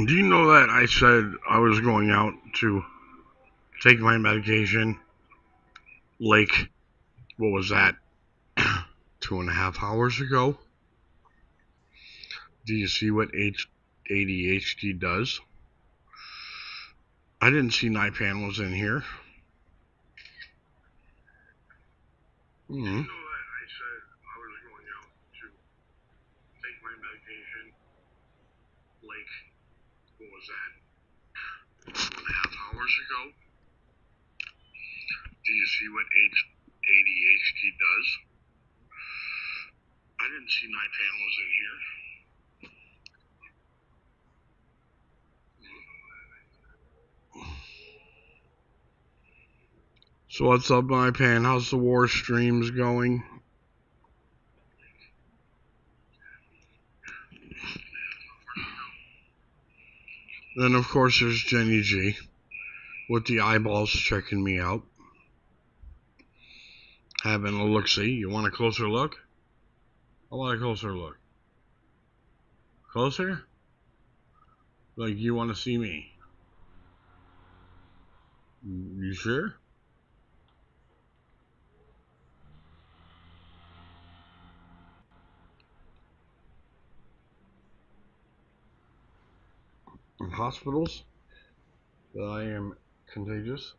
Do you know that I said I was going out to take my medication like, what was that, 2.5 hours ago? Do you see what ADHD does? I didn't see Nipan was in here. Mm-hmm. I said I was going out to take my medication like, what was that, 2.5 hours ago? Do you see what ADHD does? I didn't see Nipan was in here. So what's up, Nipan? How's the war streams going? Then of course there's Jenny G with the eyeballs checking me out. Having a look-see. You want a closer look? I want a closer look. Closer? Like you want to see me? You sure? In hospitals that I am contagious.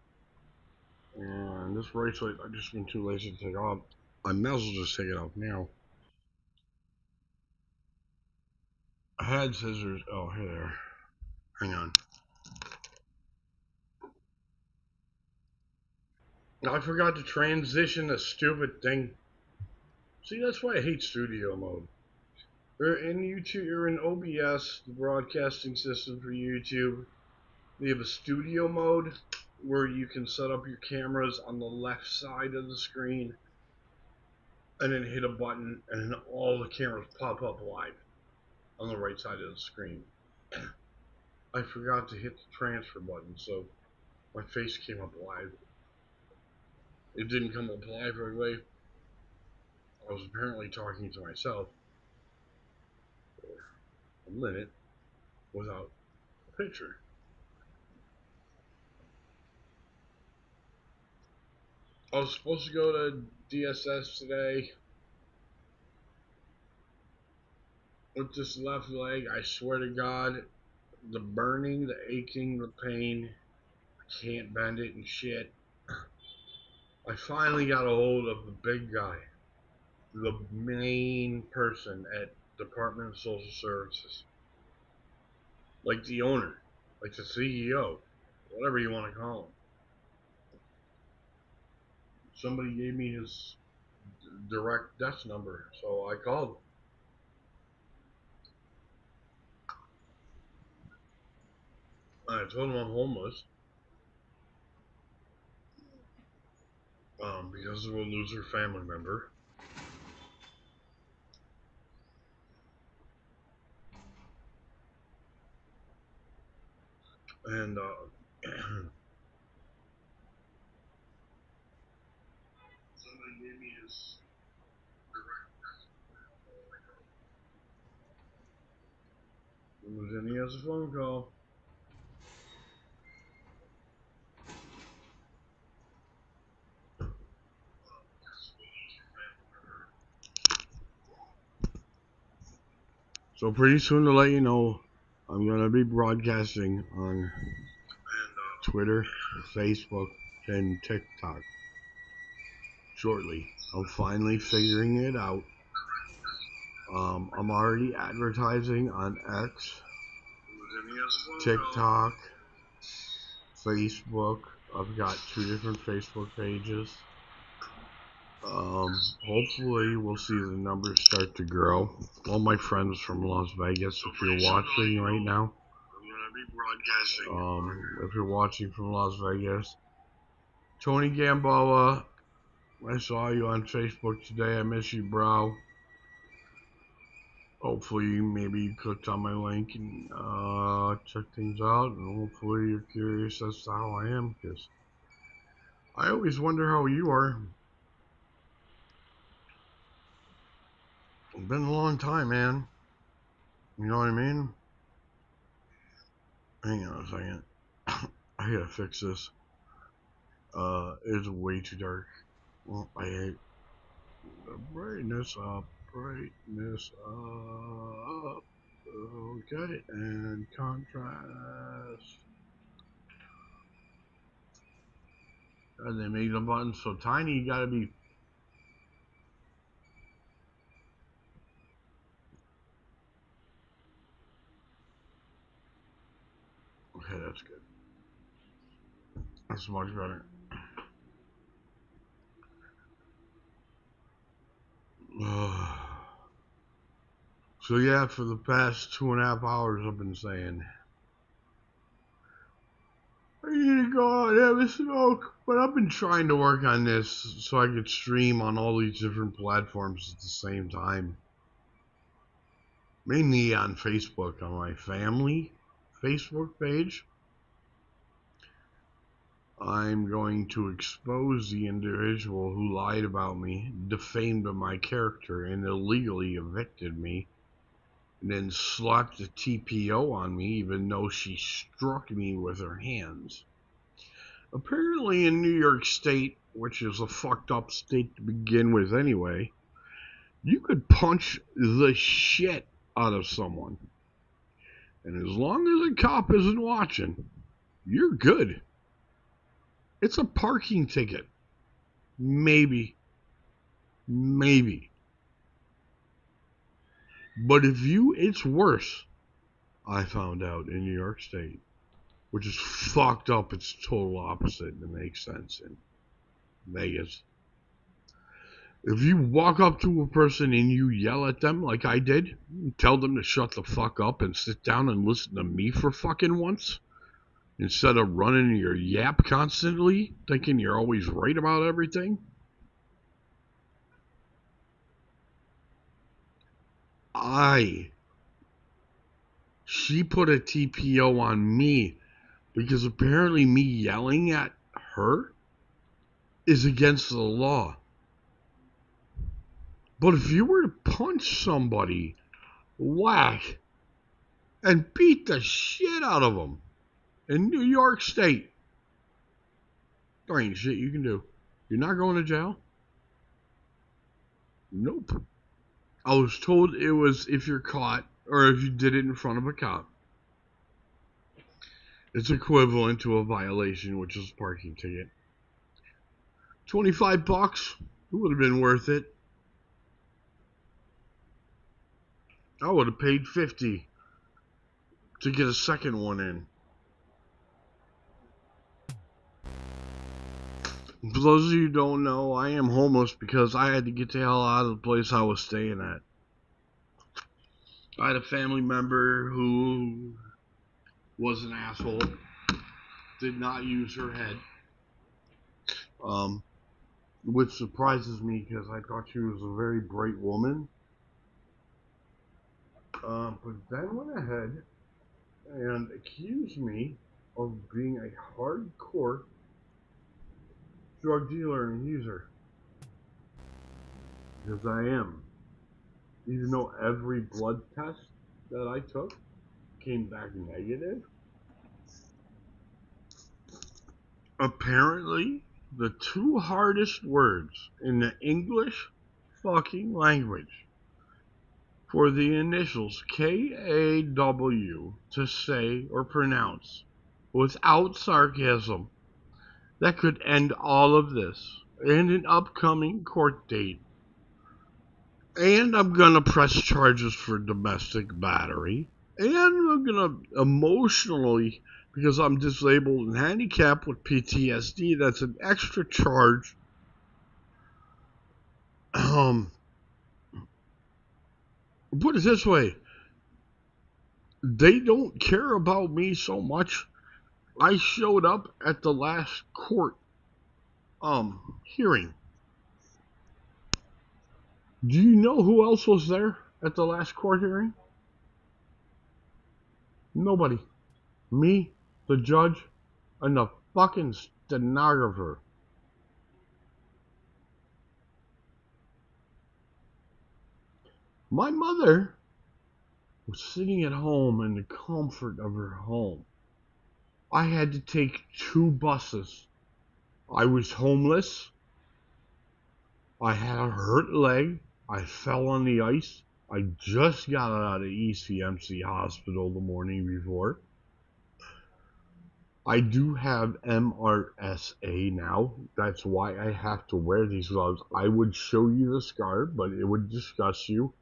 And this bracelet, I've just been too lazy to take off. I may as well just take it off now. I had scissors. Oh, here they are. Hang on. I forgot to transition the stupid thing. See, that's why I hate studio mode. You're in YouTube, you're in OBS, the broadcasting system for YouTube. They have a studio mode where you can set up your cameras on the left side of the screen and then hit a button and then all the cameras pop up live on the right side of the screen. I forgot to hit the transfer button, so my face came up live. It didn't come up live right away. I was apparently talking to myself for a minute without a picture. I was supposed to go to DSS today with this left leg. I swear to God, the burning, the aching, the pain, I can't bend it and shit. I finally got a hold of the big guy, the main person at Department of Social Services, like the owner, like the CEO, whatever you want to call him. Somebody gave me his direct desk number, so I called him. I told him I'm homeless because of a loser family member. And somebody gave me his direct desk number. And he has a phone call. So pretty soon to let you know, I'm going to be broadcasting on Twitter, Facebook, and TikTok shortly. I'm finally figuring it out. I'm already advertising on X, TikTok, Facebook. I've got 2 different Facebook pages. Hopefully we'll see the numbers start to grow. All my friends from Las Vegas, if you're watching right now, if you're watching from Las Vegas, Tony Gamboa, I saw you on Facebook today. I miss you, bro. Hopefully, maybe you clicked on my link and check things out, and hopefully you're curious as to how I am, because I always wonder how you are. It's been a long time, man. You know what I mean? Hang on a second. I gotta fix this. It's way too dark. Well, I hate brightness up, brightness up. Okay, and contrast. And they made the button so tiny, you gotta be. Okay, that's good. That's much better. So yeah, for the past 2.5 hours, I've been saying I need to go out and have a smoke, but I've been trying to work on this so I could stream on all these different platforms at the same time. Mainly on Facebook, on my family Facebook page. I'm going to expose the individual who lied about me, defamed my character, and illegally evicted me, and then slapped a TPO on me even though she struck me with her hands. Apparently in New York State, which is a fucked up state to begin with anyway, you could punch the shit out of someone. And as long as a cop isn't watching, you're good. It's a parking ticket. Maybe. Maybe. But it's worse, I found out in New York State, which is fucked up. It's total opposite and it makes sense in Vegas. If you walk up to a person and you yell at them like I did, tell them to shut the fuck up and sit down and listen to me for fucking once, instead of running your yap constantly, thinking you're always right about everything. She put a TPO on me because apparently me yelling at her is against the law. But if you were to punch somebody, whack, and beat the shit out of them in New York State, there ain't shit you can do. You're not going to jail? Nope. I was told it was if you're caught or if you did it in front of a cop. It's equivalent to a violation, which is a parking ticket. $25? It would have been worth it. I would have paid $50 to get a second one in. For those of you who don't know, I am homeless because I had to get the hell out of the place I was staying at. I had a family member who was an asshole, did not use her head, which surprises me because I thought she was a very bright woman. But then went ahead and accused me of being a hardcore drug dealer and user. Because I am. Even though every blood test that I took came back negative. Apparently, the two hardest words in the English fucking language for the initials KAW to say or pronounce without sarcasm that could end all of this and an upcoming court date. And I'm gonna press charges for domestic battery. And I'm gonna emotionally, because I'm disabled and handicapped with PTSD, that's an extra charge. Put it this way, they don't care about me so much. I showed up at the last court hearing. Do you know who else was there at the last court hearing? Nobody. Me, the judge, and the fucking stenographer. My mother was sitting at home in the comfort of her home. I had to take 2 buses. I was homeless. I had a hurt leg. I fell on the ice. I just got out of ECMC hospital the morning before. I do have MRSA now. That's why I have to wear these gloves. I would show you the scar, but it would disgust you.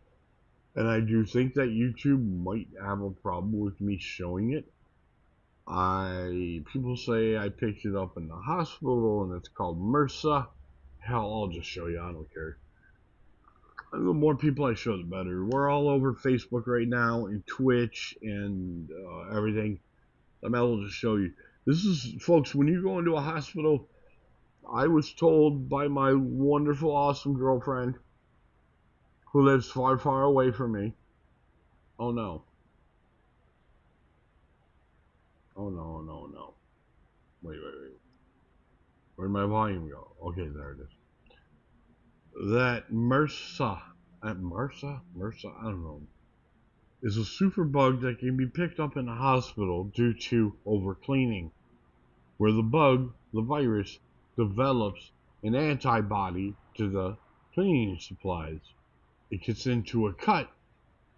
And I do think that YouTube might have a problem with me showing it. People say I picked it up in the hospital and it's called MRSA. Hell, I'll just show you. I don't care. The more people I show, the better. We're all over Facebook right now and Twitch and everything. I'm able to show you. This is, folks, when you go into a hospital, I was told by my wonderful, awesome girlfriend who lives far, far away from me. Oh no. Oh no, no, no. Wait. Where'd my volume go? Okay, there it is. That MRSA, I don't know, is a super bug that can be picked up in a hospital due to overcleaning, where the bug, the virus, develops an antibody to the cleaning supplies. It gets into a cut,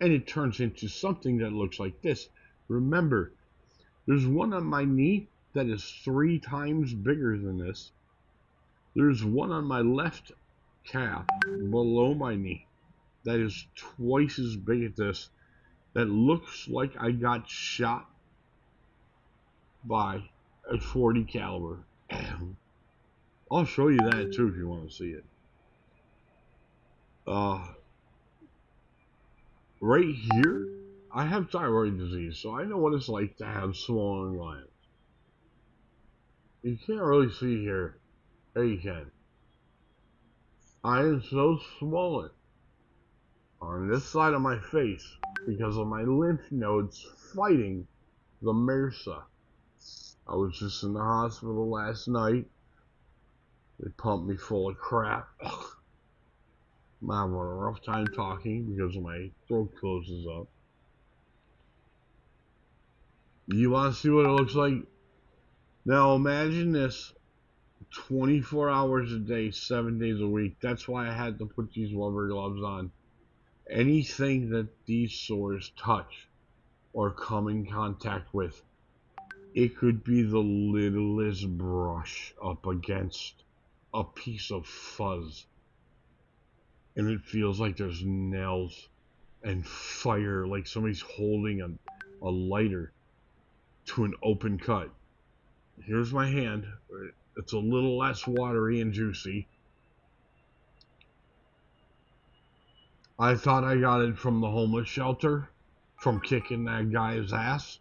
and it turns into something that looks like this. Remember, there's one on my knee that is 3 times bigger than this. There's one on my left calf below my knee that is twice as big as this, that looks like I got shot by a .40 caliber. I'll show you that too if you want to see it. Right here, I have thyroid disease, so I know what it's like to have swollen glands. You can't really see here. There you can. I am so swollen on this side of my face because of my lymph nodes fighting the MRSA. I was just in the hospital last night. They pumped me full of crap. I'm having a rough time talking because my throat closes up. You want to see what it looks like? Now imagine this 24 hours a day, 7 days a week. That's why I had to put these rubber gloves on. Anything that these sores touch or come in contact with, it could be the littlest brush up against a piece of fuzz. And it feels like there's nails and fire, like somebody's holding a lighter to an open cut. Here's my hand. It's a little less watery and juicy. I thought I got it from the homeless shelter, from kicking that guy's ass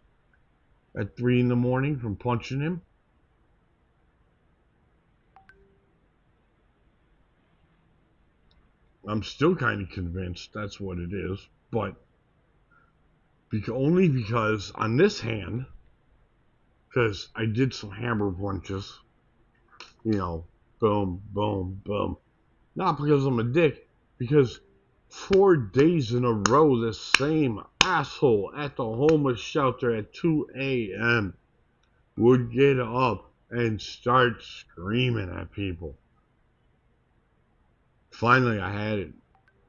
at 3 in the morning, from punching him. I'm still kind of convinced that's what it is, but only because on this hand, because I did some hammer punches, you know, boom, boom, boom. Not because I'm a dick, because 4 days in a row, the same asshole at the homeless shelter at 2 a.m. would get up and start screaming at people. Finally, I had it.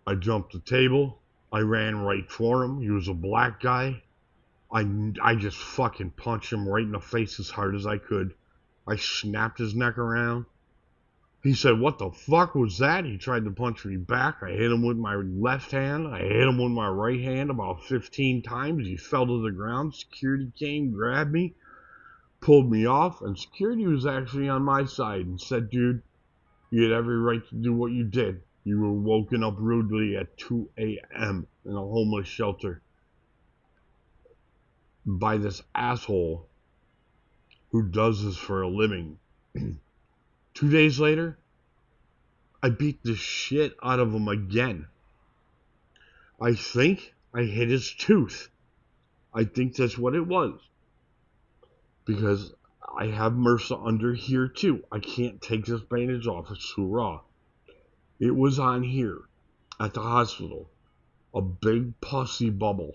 I jumped the table. I ran right for him. He was a black guy. I just fucking punched him right in the face as hard as I could. I snapped his neck around. He said, "What the fuck was that?" He tried to punch me back. I hit him with my left hand. I hit him with my right hand about 15 times. He fell to the ground. Security came, grabbed me, pulled me off, and security was actually on my side and said, "Dude, you had every right to do what you did. You were woken up rudely at 2 a.m. in a homeless shelter by this asshole who does this for a living." 2 days later, I beat the shit out of him again. I think I hit his tooth. I think that's what it was. Because I have MRSA under here too. I can't take this bandage off. It's too raw. It was on here at the hospital. A big pussy bubble.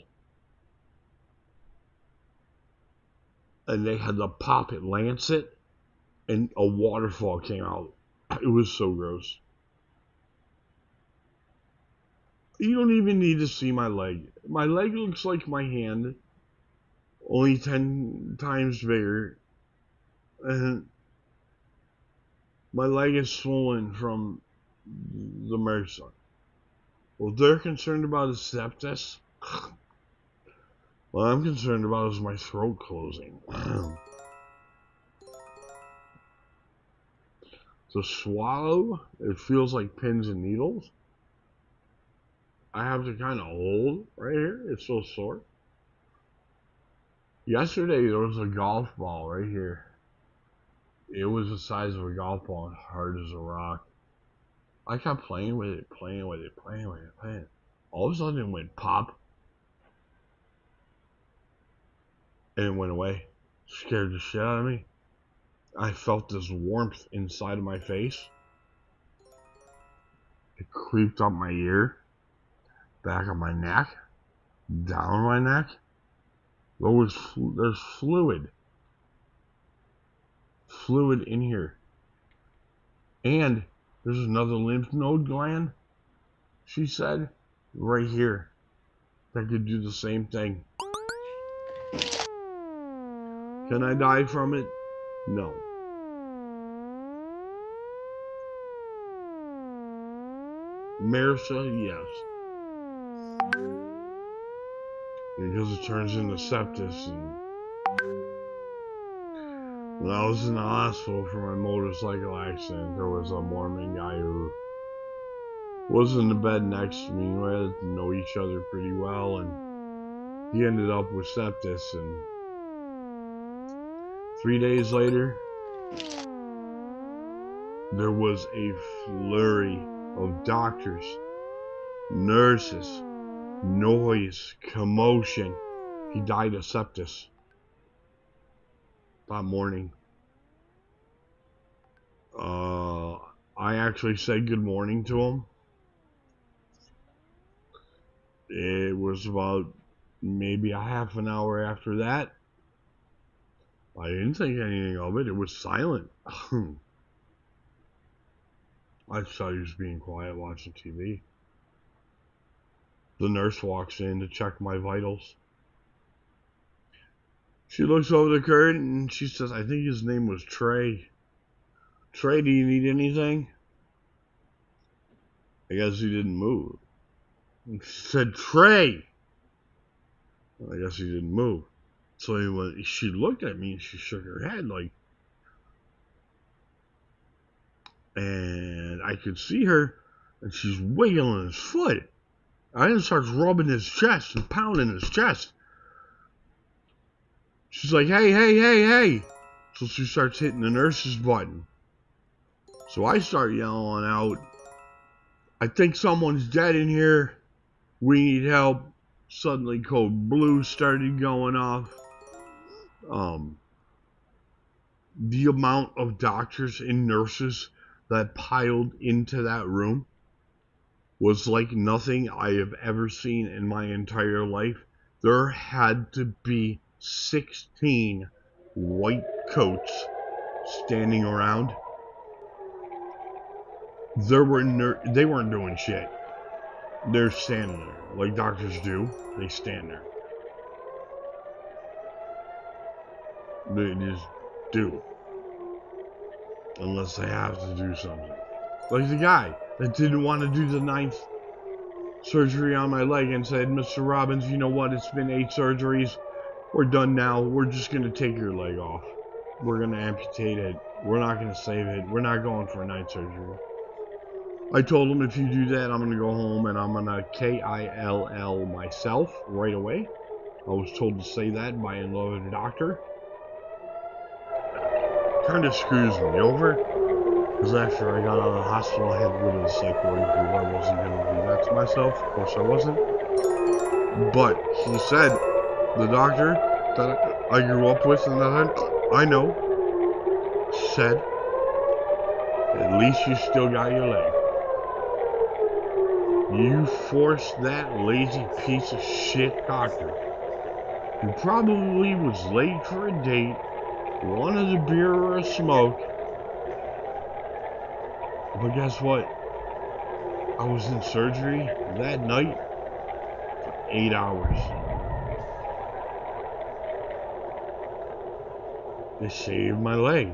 and they had to pop it, lance it, and a waterfall came out. It was so gross. You don't even need to see my leg. My leg looks like my hand, only 10 times bigger. And my leg is swollen from the MRSA. Well, they're concerned about is sepsis. What I'm concerned about is my throat closing. To swallow, it feels like pins and needles. I have to kind of hold right here. It's so sore. Yesterday, there was a golf ball right here. It was the size of a golf ball and hard as a rock. I kept playing with it. All of a sudden, it went pop. And it went away. Scared the shit out of me. I felt this warmth inside of my face. It creeped up my ear, back of my neck, down my neck. There's fluid in here. And there's another lymph node gland, she said, right here, that could do the same thing. Can I die from it? No. MRSA, yes. Because it turns into sepsis. And when I was in the hospital for my motorcycle accident, there was a Mormon guy who was in the bed next to me. We had to know each other pretty well, and he ended up with sepsis. And 3 days later, there was a flurry of doctors, nurses, noise, commotion. He died of sepsis that morning. I actually said good morning to him. It was about maybe a half an hour after that. I didn't think anything of it. It was silent. I thought he was being quiet watching TV. The nurse walks in to check my vitals. She looks over the curtain and she says, I think his name was Trey. Trey, do you need anything? I guess he didn't move. And she said, Trey! I guess he didn't move. So she looked at me and she shook her head like, and I could see her, and she's wiggling his foot. I then starts rubbing his chest and pounding his chest. She's like, hey. So she starts hitting the nurse's button. So I start yelling out, I think someone's dead in here. We need help. Suddenly code blue started going off. The amount of doctors and nurses that piled into that room was like nothing I have ever seen in my entire life. There had to be 16 white coats standing around. They weren't doing shit. They're standing there like doctors do. They stand there. They just do. Unless they have to do something. Like the guy that didn't want to do the 9th surgery on my leg and said, Mr. Robbins, you know what? It's been 8 surgeries. We're done now. We're just going to take your leg off. We're going to amputate it. We're not going to save it. We're not going for a 9th surgery. I told him, if you do that, I'm going to go home and I'm going to KILL myself right away. I was told to say that by another doctor. Kind of screws me over, because after I got out of the hospital, I had to go to the psych ward because I wasn't going to do that to myself. Of course I wasn't. But he said, the doctor that I grew up with and that I know, said, at least you still got your leg. You forced that lazy piece of shit doctor He probably was late for a date, wanted a beer or a smoke. But guess what? I was in surgery that night for 8 hours. They saved my leg.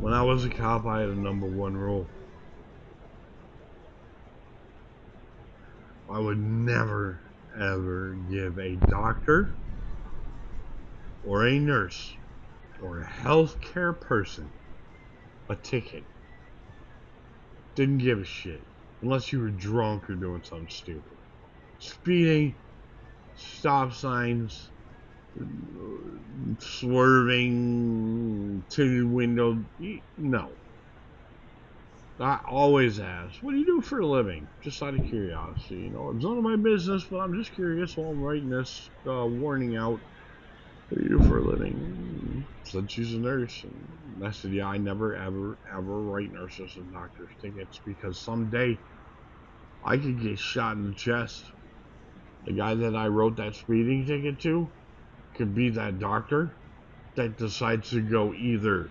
When I was a cop, I had a #1 rule. I would never, ever give a doctor or a nurse or a healthcare person a ticket. Didn't give a shit. Unless you were drunk or doing something stupid. Speeding, stop signs, swerving, tinted window. No. I always ask, what do you do for a living? Just out of curiosity. You know, it's none of my business, but I'm just curious while I'm writing this warning out. What do you do for a living? Said she's a nurse. And I said, yeah, I never, ever, ever write nurses and doctors tickets because someday I could get shot in the chest. The guy that I wrote that speeding ticket to could be that doctor that decides to go either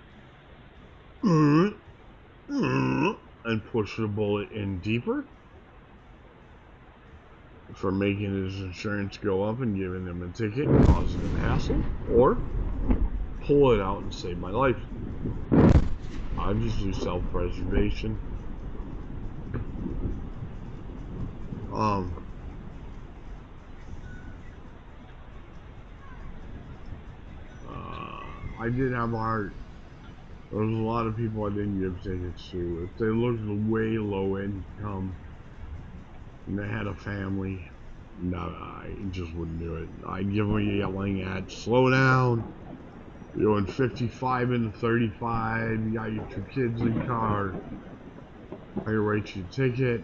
and push the bullet in deeper for making his insurance go up and giving him a ticket and causing him hassle, or pull it out and save my life. I just do self-preservation. I did have a heart. There was a lot of people I didn't give tickets to. If they looked way low income and they had a family, no, I just wouldn't do it. I'd give them a yelling at, slow down. You're doing 55 into 35. You got your 2 kids in the car. I can write you a ticket.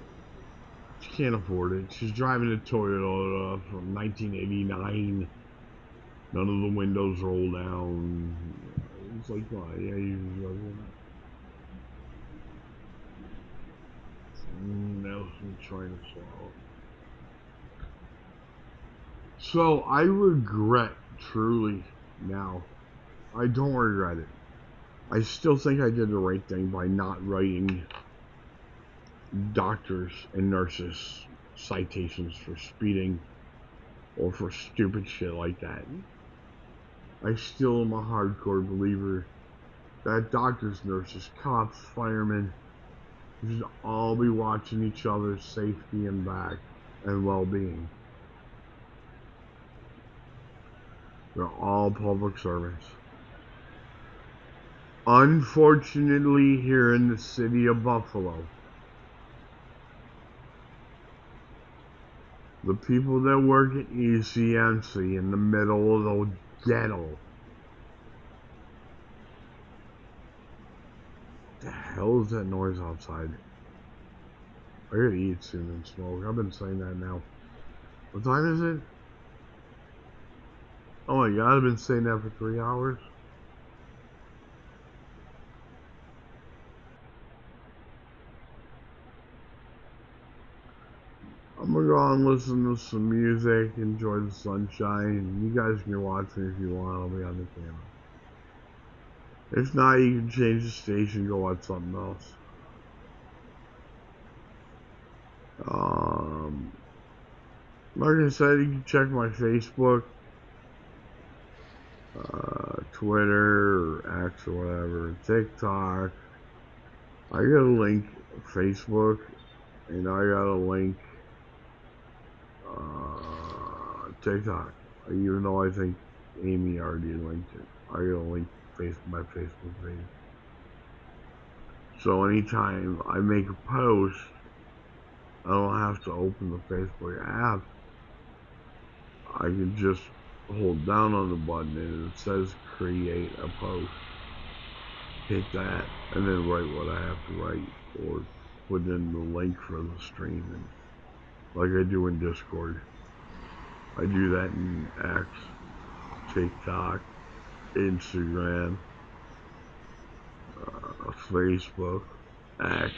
She can't afford it. She's driving a Toyota from 1989. None of the windows roll down. It's like, oh, yeah, now I'm trying to swallow. So I regret truly now. I don't regret it. I still think I did the right thing by not writing doctors and nurses citations for speeding or for stupid shit like that. I still am a hardcore believer that doctors, nurses, cops, firemen should all be watching each other's safety and back and well-being. They're all public servants. Unfortunately, here in the city of Buffalo, the people that work at ECMC in the middle of the ghetto, the hell is that noise outside? I gotta eat soon and smoke. I've been saying that now. What time is it? Oh my god, I've been saying that for 3 hours. I'm gonna go on and listen to some music, enjoy the sunshine. You guys can watch me if you want, I'll be on the camera. If not, you can change the station, go watch something else. Like I said, you can check my Facebook, Twitter, or X or whatever, TikTok. I got a link Facebook, and I got a link TikTok. Even though I think Amy already linked it, I got a link my Facebook page. So anytime I make a post, I don't have to open the Facebook app. I can just hold down on the button and it says create a post. Hit that and then write what I have to write or put in the link for the stream, and like I do in Discord. I do that in X, TikTok, Instagram, Facebook, X,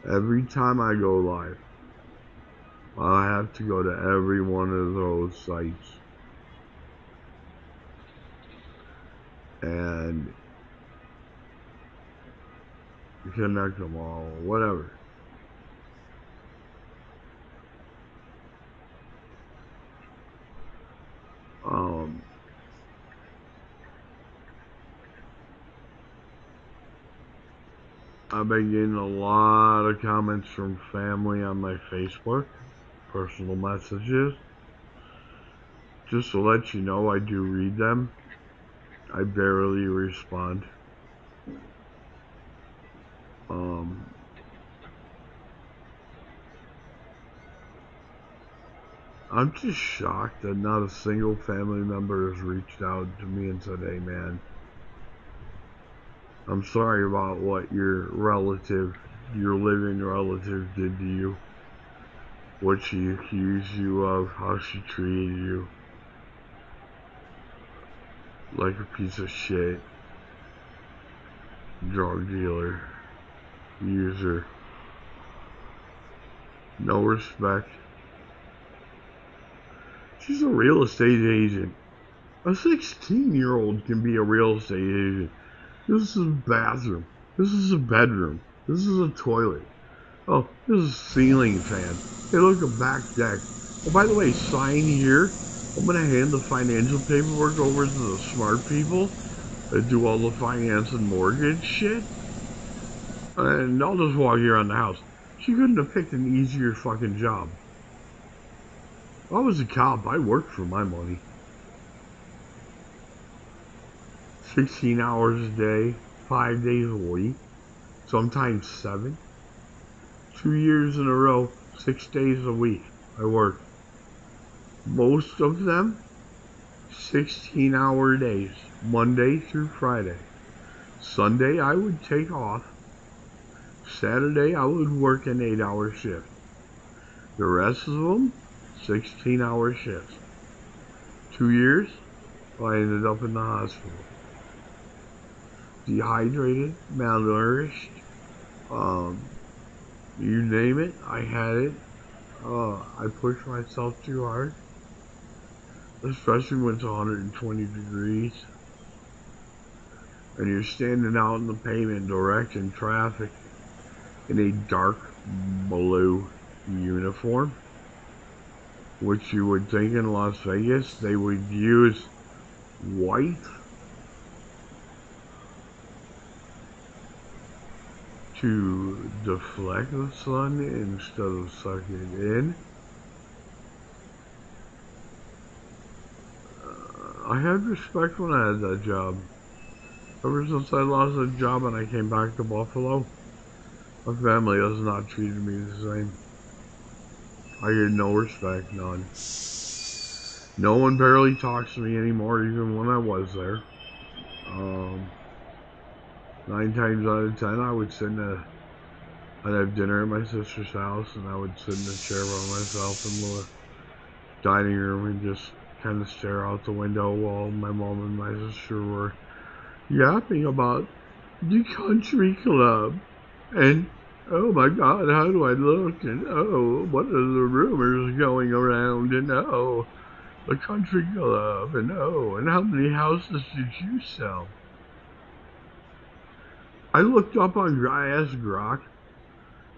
Every time I go live, I have to go to every one of those sites and connect them all, whatever. I've been getting a lot of comments from family on my Facebook, personal messages. Just to let you know, I do read them. I barely respond. I'm just shocked that not a single family member has reached out to me and said, hey man, I'm sorry about what your living relative did to you. What she accused you of, how she treated you. Like a piece of shit. Drug dealer. User. No respect. She's a real estate agent. A 16-year-old can be a real estate agent. This is a bathroom. This is a bedroom. This is a toilet. Oh, this is a ceiling fan. Hey, look, a back deck. Oh, by the way, sign here. I'm going to hand the financial paperwork over to the smart people that do all the finance and mortgage shit. And I'll just walk you around the house. She couldn't have picked an easier fucking job. I was a cop. I worked for my money. 16 hours a day, 5 days a week, sometimes 7. 2 years in a row, 6 days a week I worked. Most of them 16-hour days, Monday through Friday. Sunday I would take off. Saturday I would work an 8-hour shift. The rest of them, 16-hour shifts. 2 years, I ended up in the hospital. Dehydrated, malnourished, you name it, I had it. I pushed myself too hard, especially when it's 120 degrees and you're standing out in the pavement directing traffic in a dark blue uniform, which you would think in Las Vegas they would use white to deflect the sun instead of suck it in. I had respect when I had that job. Ever since I lost that job and I came back to Buffalo, my family has not treated me the same. I get no respect, none. No one barely talks to me anymore, even when I was there. 9 times out of 10, I'd have dinner at my sister's house, and I would sit in a chair by myself in the dining room and just kind of stare out the window while my mom and my sister were yapping about the country club. And, oh my God, how do I look? And, oh, what are the rumors going around? And, oh, the country club. And, oh, and how many houses did you sell? I looked up on, I asked Grok.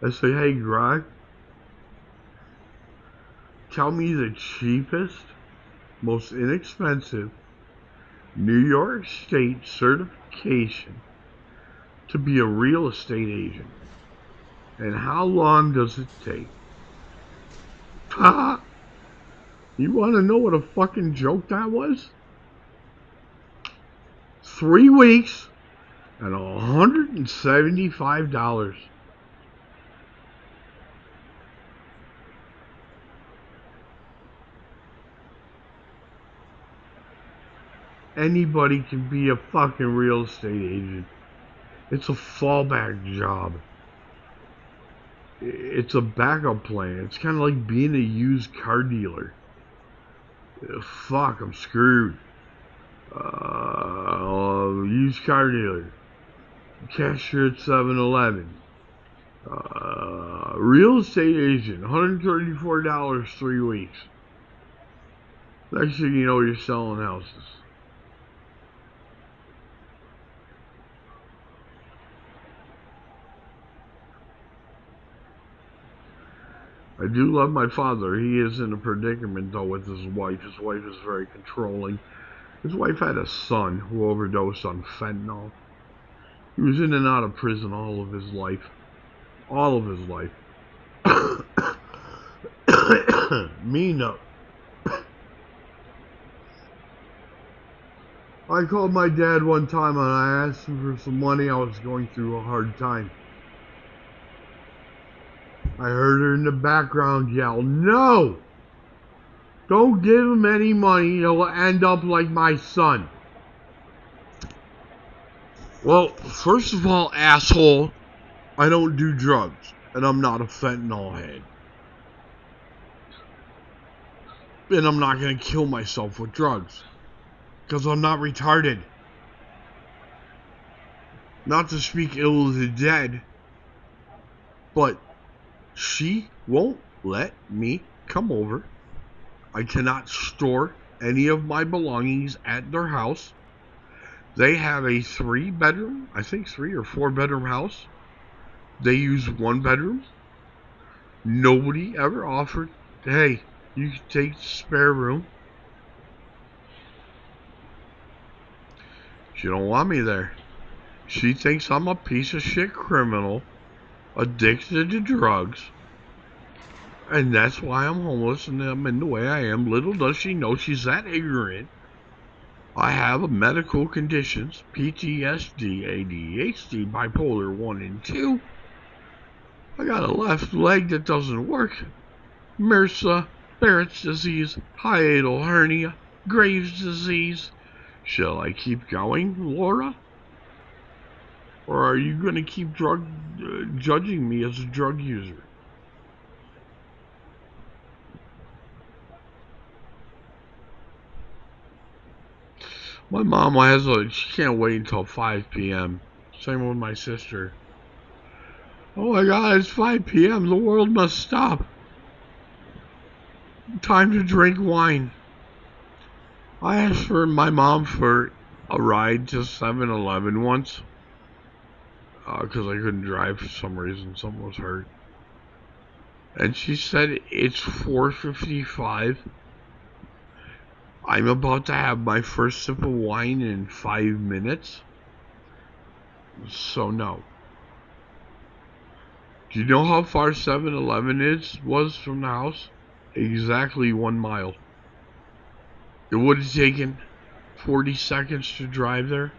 I said, hey, Grok, tell me the cheapest, most inexpensive New York State certification to be a real estate agent. And how long does it take? Ha! You want to know what a fucking joke that was? 3 weeks and $175. Anybody can be a fucking real estate agent. It's a fallback job. It's a backup plan. It's kind of like being a used car dealer. Fuck, I'm screwed. Used car dealer. Cashier at 7-Eleven. Real estate agent, $134, 3 weeks. Next thing you know, you're selling houses. I do love my father. He is in a predicament, though, with his wife. His wife is very controlling. His wife had a son who overdosed on fentanyl. He was in and out of prison all of his life. All of his life. Me, no. I called my dad one time and I asked him for some money. I was going through a hard time. I heard her in the background yell, "No! Don't give him any money. He'll end up like my son." Well, first of all, asshole, I don't do drugs. And I'm not a fentanyl head. And I'm not going to kill myself with drugs. Because I'm not retarded. Not to speak ill of the dead. But she won't let me come over. I cannot store any of my belongings at their house. They have a 3-bedroom, I think 3 or 4-bedroom house. They use 1 bedroom. Nobody ever offered, hey, you can take the spare room. She don't want me there. She thinks I'm a piece of shit criminal, addicted to drugs. And that's why I'm homeless and I'm in the way I am. Little does she know she's that ignorant. I have medical conditions, PTSD, ADHD, bipolar 1 and 2. I got a left leg that doesn't work. MRSA, Barratts disease, hiatal hernia, Graves' disease. Shall I keep going, Laura? Or are you going to keep judging me as a drug user? My mom she can't wait until 5 p.m. Same with my sister. Oh my God, it's 5 p.m. The world must stop. Time to drink wine. I asked my mom for a ride to 7-Eleven once. Because I couldn't drive for some reason. Something was hurt. And she said it's 4:55. I'm about to have my first sip of wine in 5 minutes. So no. Do you know how far 7-Eleven was from the house? Exactly 1 mile. It would have taken 40 seconds to drive there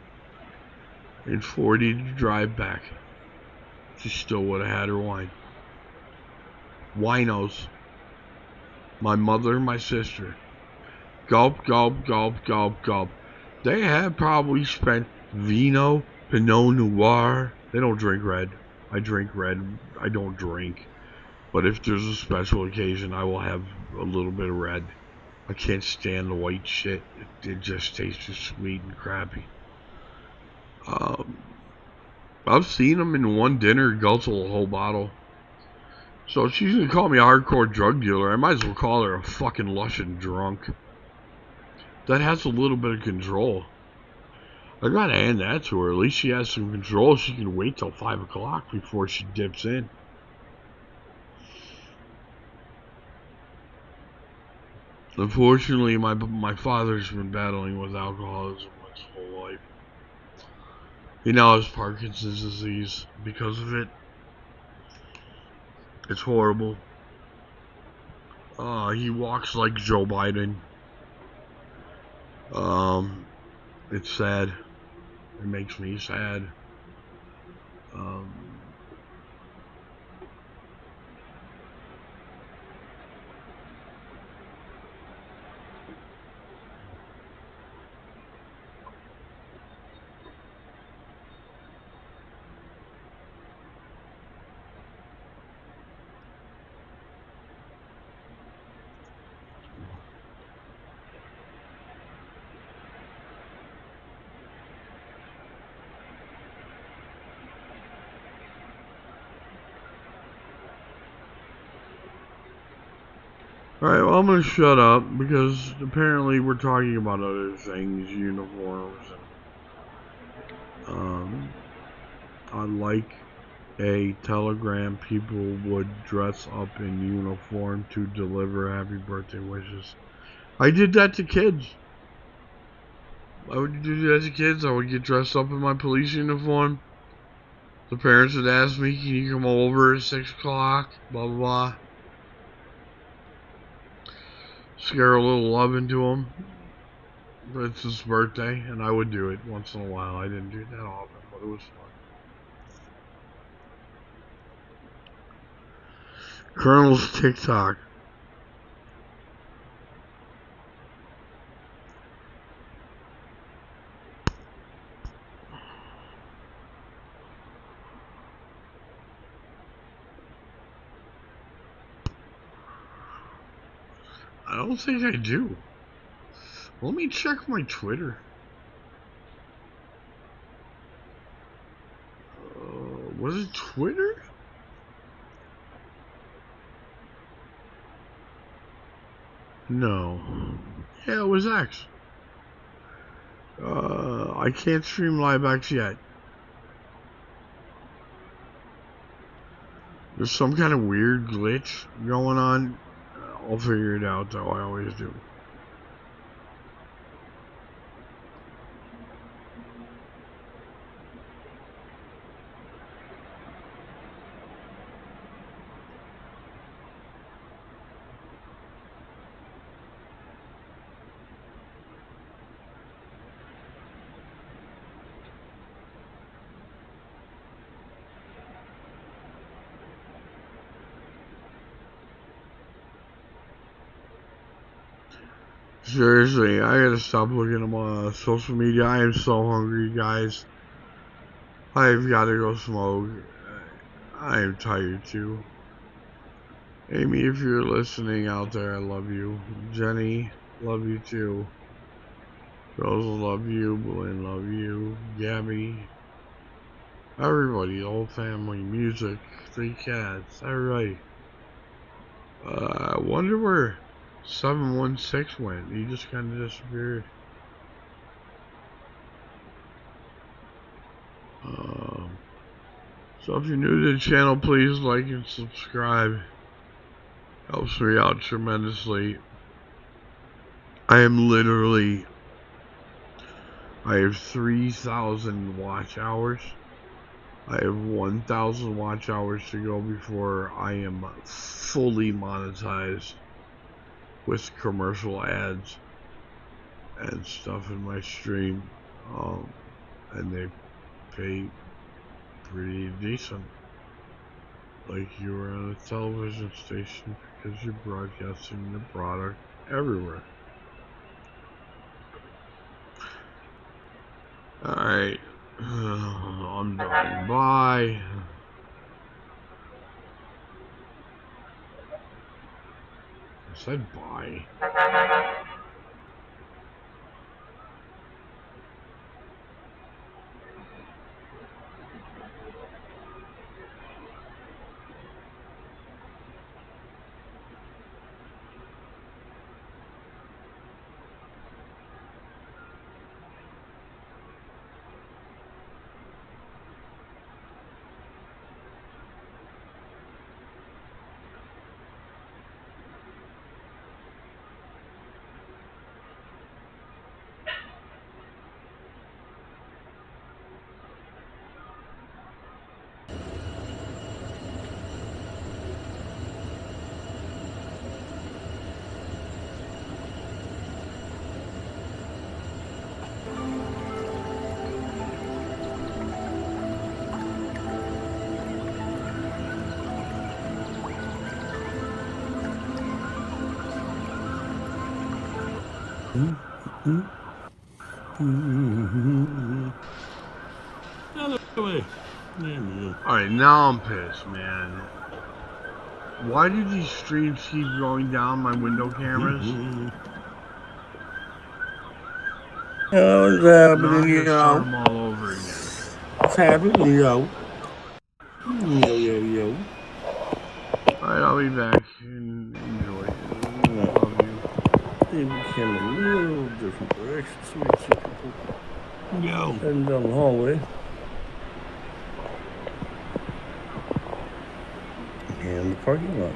and 40 to drive back. She still would have had her wine. Winos. My mother and my sister. Gulp, gulp, gulp, gulp, gulp. They have probably spent Vino, Pinot Noir. They don't drink red. I drink red. I don't drink. But if there's a special occasion, I will have a little bit of red. I can't stand the white shit. It just tastes too sweet and crappy. I've seen them in one dinner guzzle a whole bottle. So if she's gonna call me a hardcore drug dealer, I might as well call her a fucking Lushin drunk. That has a little bit of control. I gotta hand that to her. At least she has some control. She can wait till 5 o'clock before she dips in. Unfortunately, my father's been battling with alcoholism his whole life. He now has Parkinson's disease because of it. It's horrible. He walks like Joe Biden. It's sad. It makes me sad. Alright, well, I'm gonna shut up because apparently we're talking about other things, uniforms, and unlike a telegram, people would dress up in uniform to deliver happy birthday wishes. I did that to kids. I would do that to kids. I would get dressed up in my police uniform. The parents would ask me, can you come over at 6 o'clock? Blah, blah, blah. Scare a little love into them. But it's his birthday, and I would do it once in a while. I didn't do it that often, but it was fun. Colonel's TikTok. I don't think I do. Let me check my Twitter. Was it Twitter? No. Yeah, it was X. I can't stream live X yet. There's some kind of weird glitch going on. I'll figure it out, though. I always do. Seriously, I gotta stop looking at my social media. I am so hungry, guys. I've gotta go smoke. I am tired too. Amy, if you're listening out there, I love you. Jenny, love you too. Rose, love you. Blaine, love you. Gabby, everybody, the whole family, music, 3 cats, everybody. I wonder where 716 went. He just kind of disappeared. So if you're new to the channel, please like and subscribe. Helps me out tremendously. I have 3,000 watch hours. I have 1,000 watch hours to go before I am fully monetized with commercial ads and stuff in my stream. And they pay pretty decent. Like you were on a television station because you're broadcasting the product everywhere. Alright. I'm done. Bye. I said bye. Alright, now I'm pissed, man. Why do these streams keep going down my window cameras? What's happening, yo? Start them all over again. What's happening, yo? Yo. Alright, I'll be back. Enjoy. It became a little different direction, so we see people heading down the hallway. And the parking lot.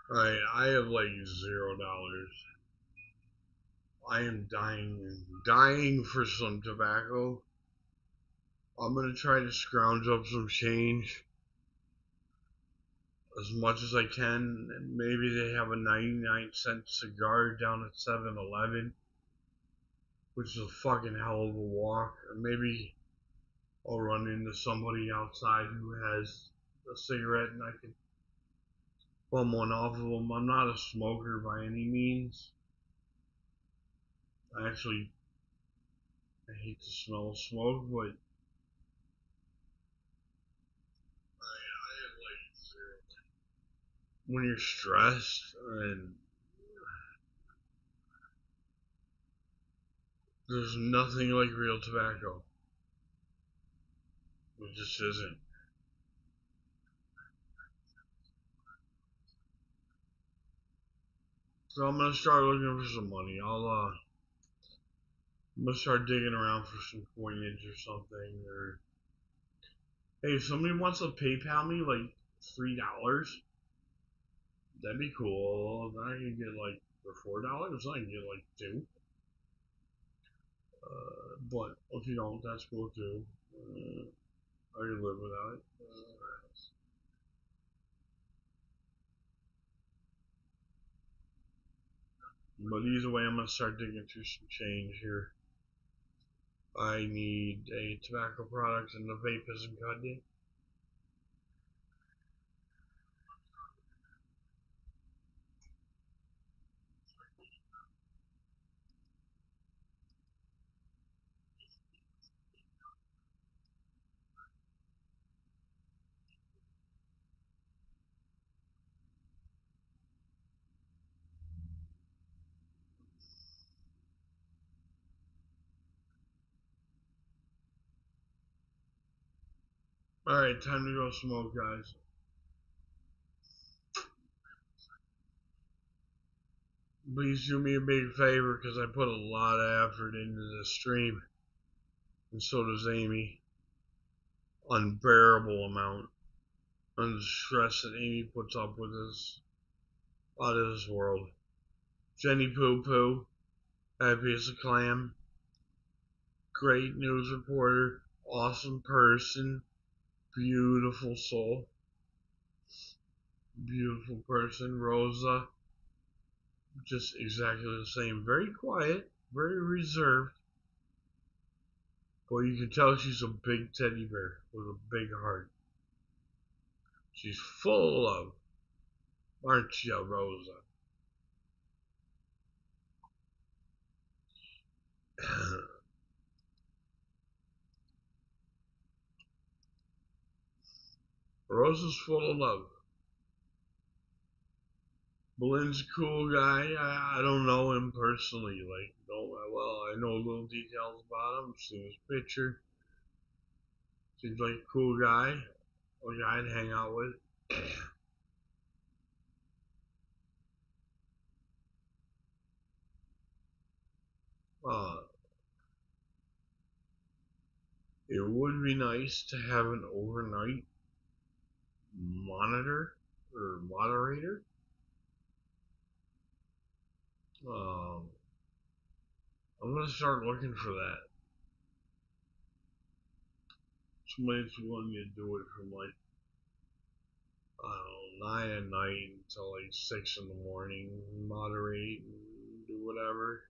Alright, I have like $0. I am dying for some tobacco. I'm gonna try to scrounge up some change as much as I can. And maybe they have a 99-cent cigar down at 7-Eleven, which is a fucking hell of a walk. Or maybe I'll run into somebody outside who has a cigarette and I can bum one off of them. I'm not a smoker by any means. I hate the smell of smoke, but when you're stressed and there's nothing like real tobacco. It just isn't. So I'm gonna start looking for some money. I'm gonna start digging around for some coinage or something. Or hey, if somebody wants to PayPal me like $3, that'd be cool. Then I can get like for $4, I can get like two. But if you don't, that's cool too. I can live without it. But either way, I'm gonna start digging through some change here. I need a tobacco product and the vape isn't cut yet. Alright, time to go smoke, guys. please do me a big favor because I put a lot of effort into this stream, and so does Amy. Unbearable amount of stress that Amy puts up with us out of this world. Jenny Poo Poo, happy as a clam, great news reporter, awesome person, beautiful soul, beautiful person. Rosa, just exactly the same, very quiet, very reserved, but you can tell she's a big teddy bear with a big heart. She's full of love, aren't you, Rosa? Rosa's full of love. Belin's a cool guy. I don't know him personally. Like, well, I know little details about him. Seen his picture. Seems like a cool guy. A guy I'd hang out with. Uh, it would be nice to have an overnight monitor or moderator. Um, I'm gonna start looking for that. Somebody's willing to do it from like, I don't know, 9 at night until like 6 in the morning, moderate and do whatever.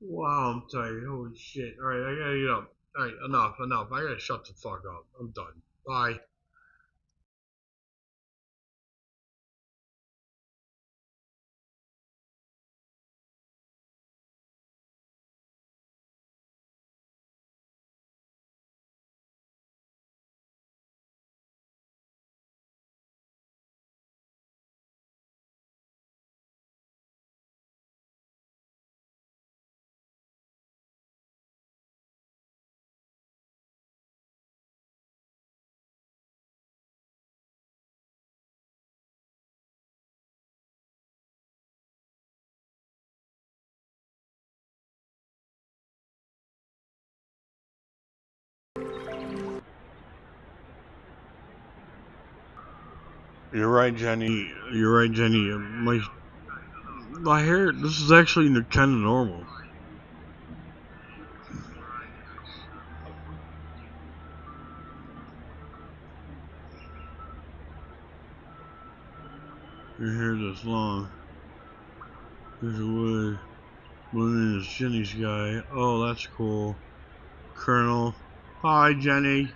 Wow, I'm tired. Holy shit. Alright, I gotta get up. Alright, enough. I gotta shut the fuck up. I'm done. Bye. You're right, Jenny. My hair, this is actually kind of normal. Your hair this long. There's a wood. One is Jenny's guy. Oh, that's cool. Colonel. Hi, Jenny.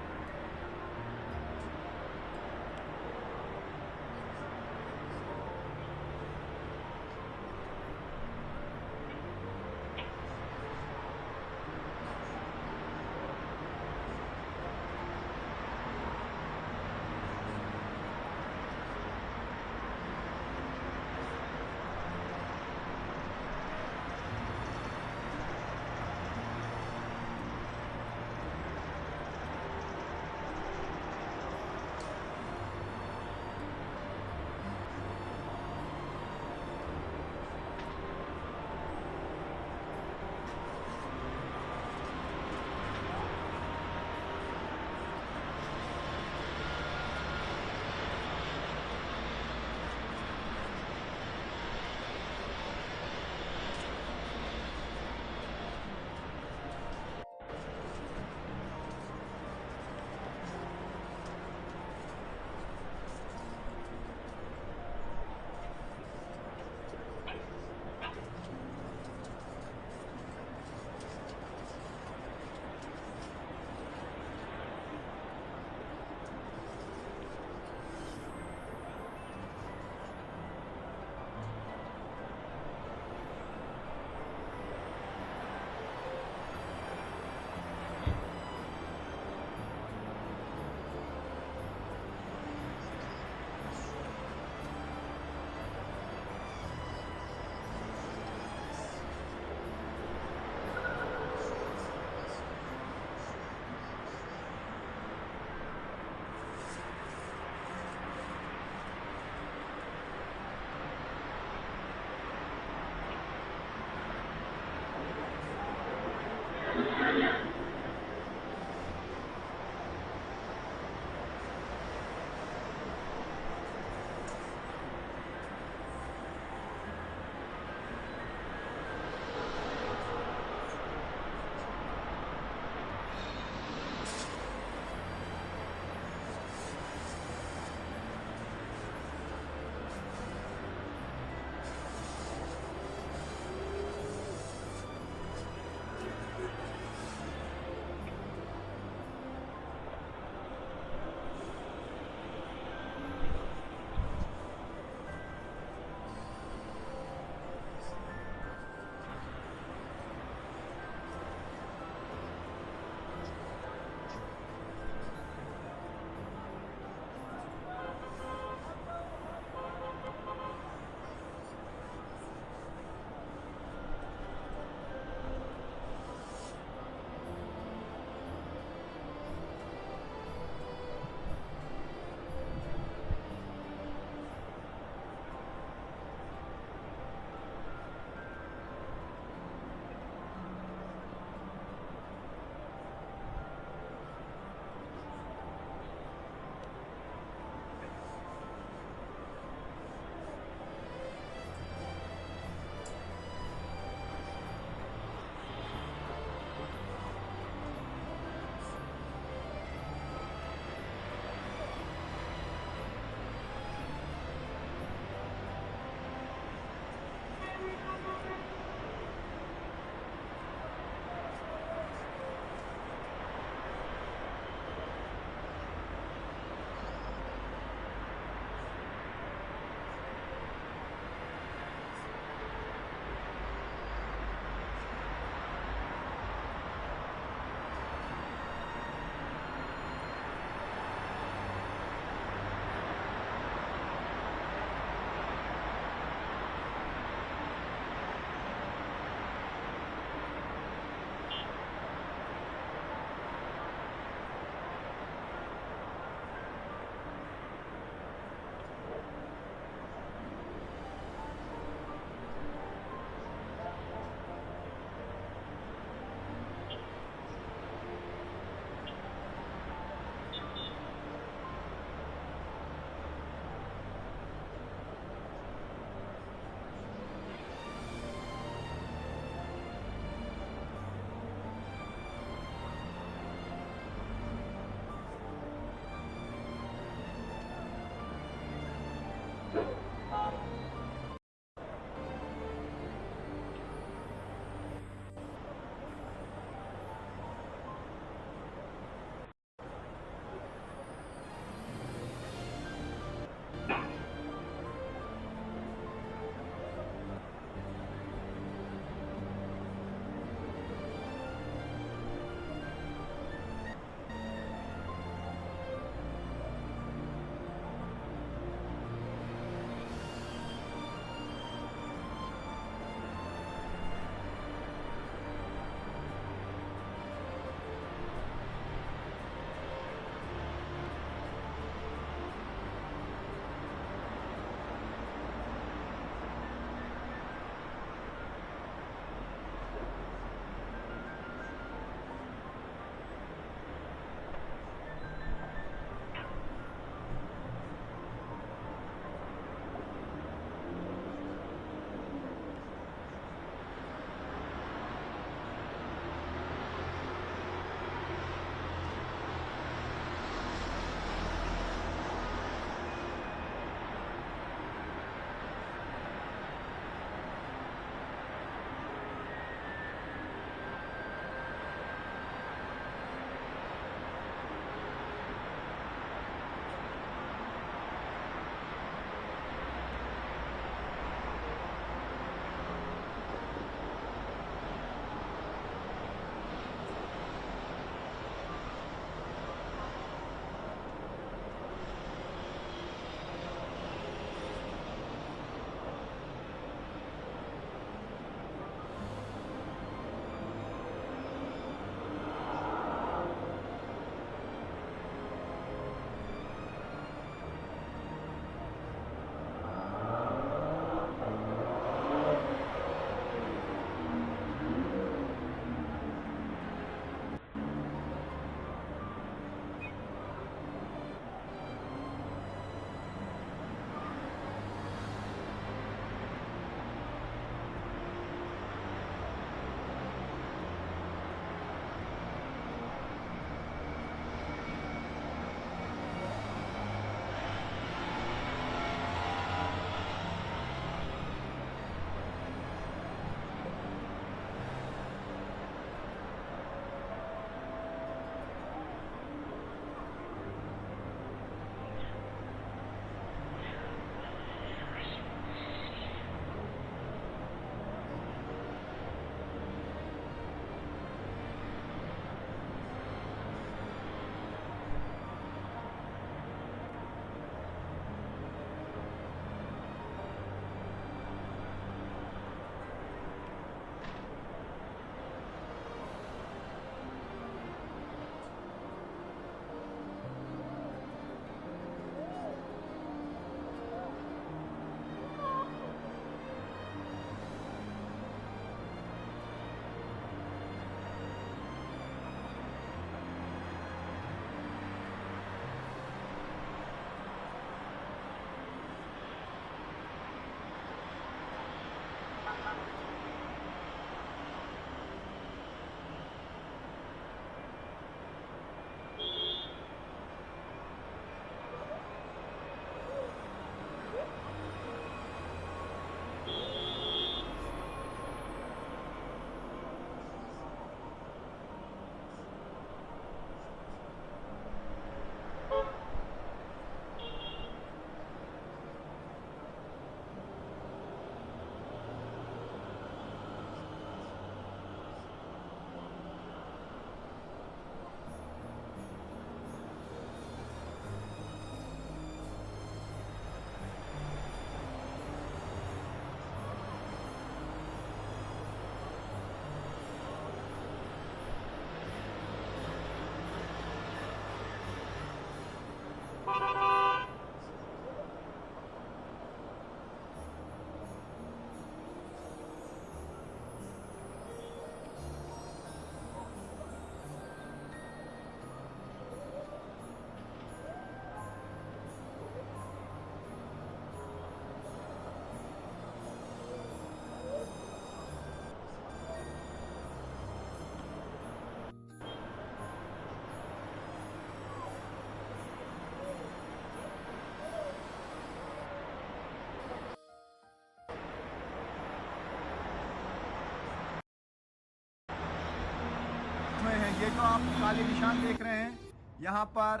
काले निशान देख रहे हैं, यहाँ पर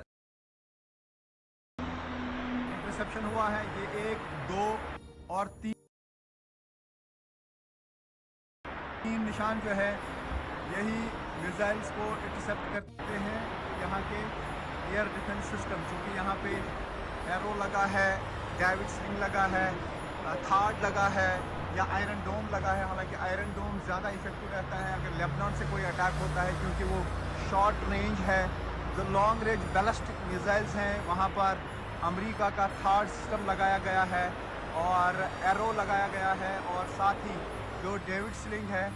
interception हुआ है। ये 1, 2 और 3 निशान जो है यही मिसाइल्स को इंटरसेप्ट करते हैं। यहाँ के एयर डिफेंस सिस्टम, चूँकि यहाँ पे एरो लगा है, डेविड स्लिंग लगा है, थार्ड लगा है या आयरन डोम लगा है। हालांकि आयरन डोम ज़्यादा इफेक्टिव रहता है अगर लेबनान से कोई अटैक होता है, क्योंकि वो शॉर्ट रेंज है। जो लॉन्ग रेंज बैलिस्टिक मिसाइल्स हैं वहाँ पर अमेरिका का थार्ड सिस्टम लगाया गया है और एरो लगाया गया है, और साथ ही जो डेविड स्लिंग है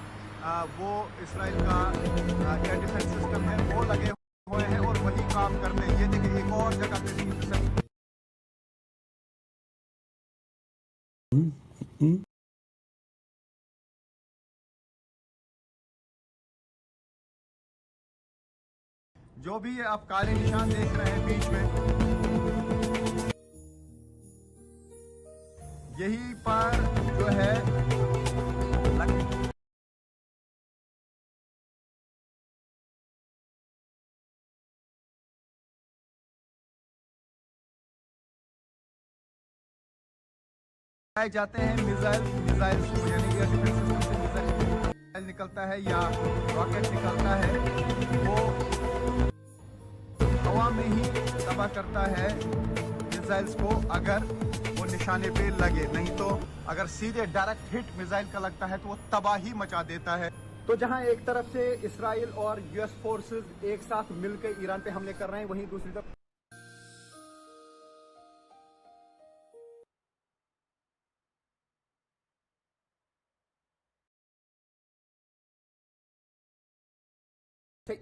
वो इसराइल का एयर डिफेंस सिस्टम है, वो लगे हुए हैं और वही काम करते हैं। ये देखिए एक और जगह पे जो भी आप काले निशान देख रहे हैं बीच में, यही पर जो है जाते हैं मिसाइल्स को, यानी एयर डिफेंस सिस्टम से मिसाइल निकलता है या रॉकेट निकलता है, वो हवा में ही तबाह करता है मिसाइल्स को अगर वो निशाने पे लगे। नहीं तो अगर सीधे डायरेक्ट हिट मिसाइल का लगता है तो वो तबाही मचा देता है। तो जहां एक तरफ से इसराइल और यूएस फोर्सेस एक साथ मिलकर ईरान पे हमले कर रहे हैं, वहीं दूसरी तरफ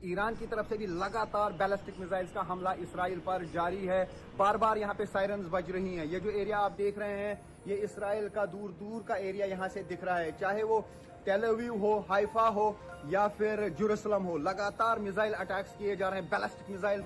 ईरान की तरफ से भी लगातार बैलिस्टिक मिसाइल्स का हमला इसराइल पर जारी है। बार बार यहाँ पे सायरन्स बज रही हैं। ये जो एरिया आप देख रहे हैं ये इसराइल का दूर दूर का एरिया यहाँ से दिख रहा है, चाहे वो टेल अवीव हो, हाइफा हो या फिर जेरूसलम हो। लगातार मिसाइल अटैक्स किए जा रहे हैं, ballistic missile.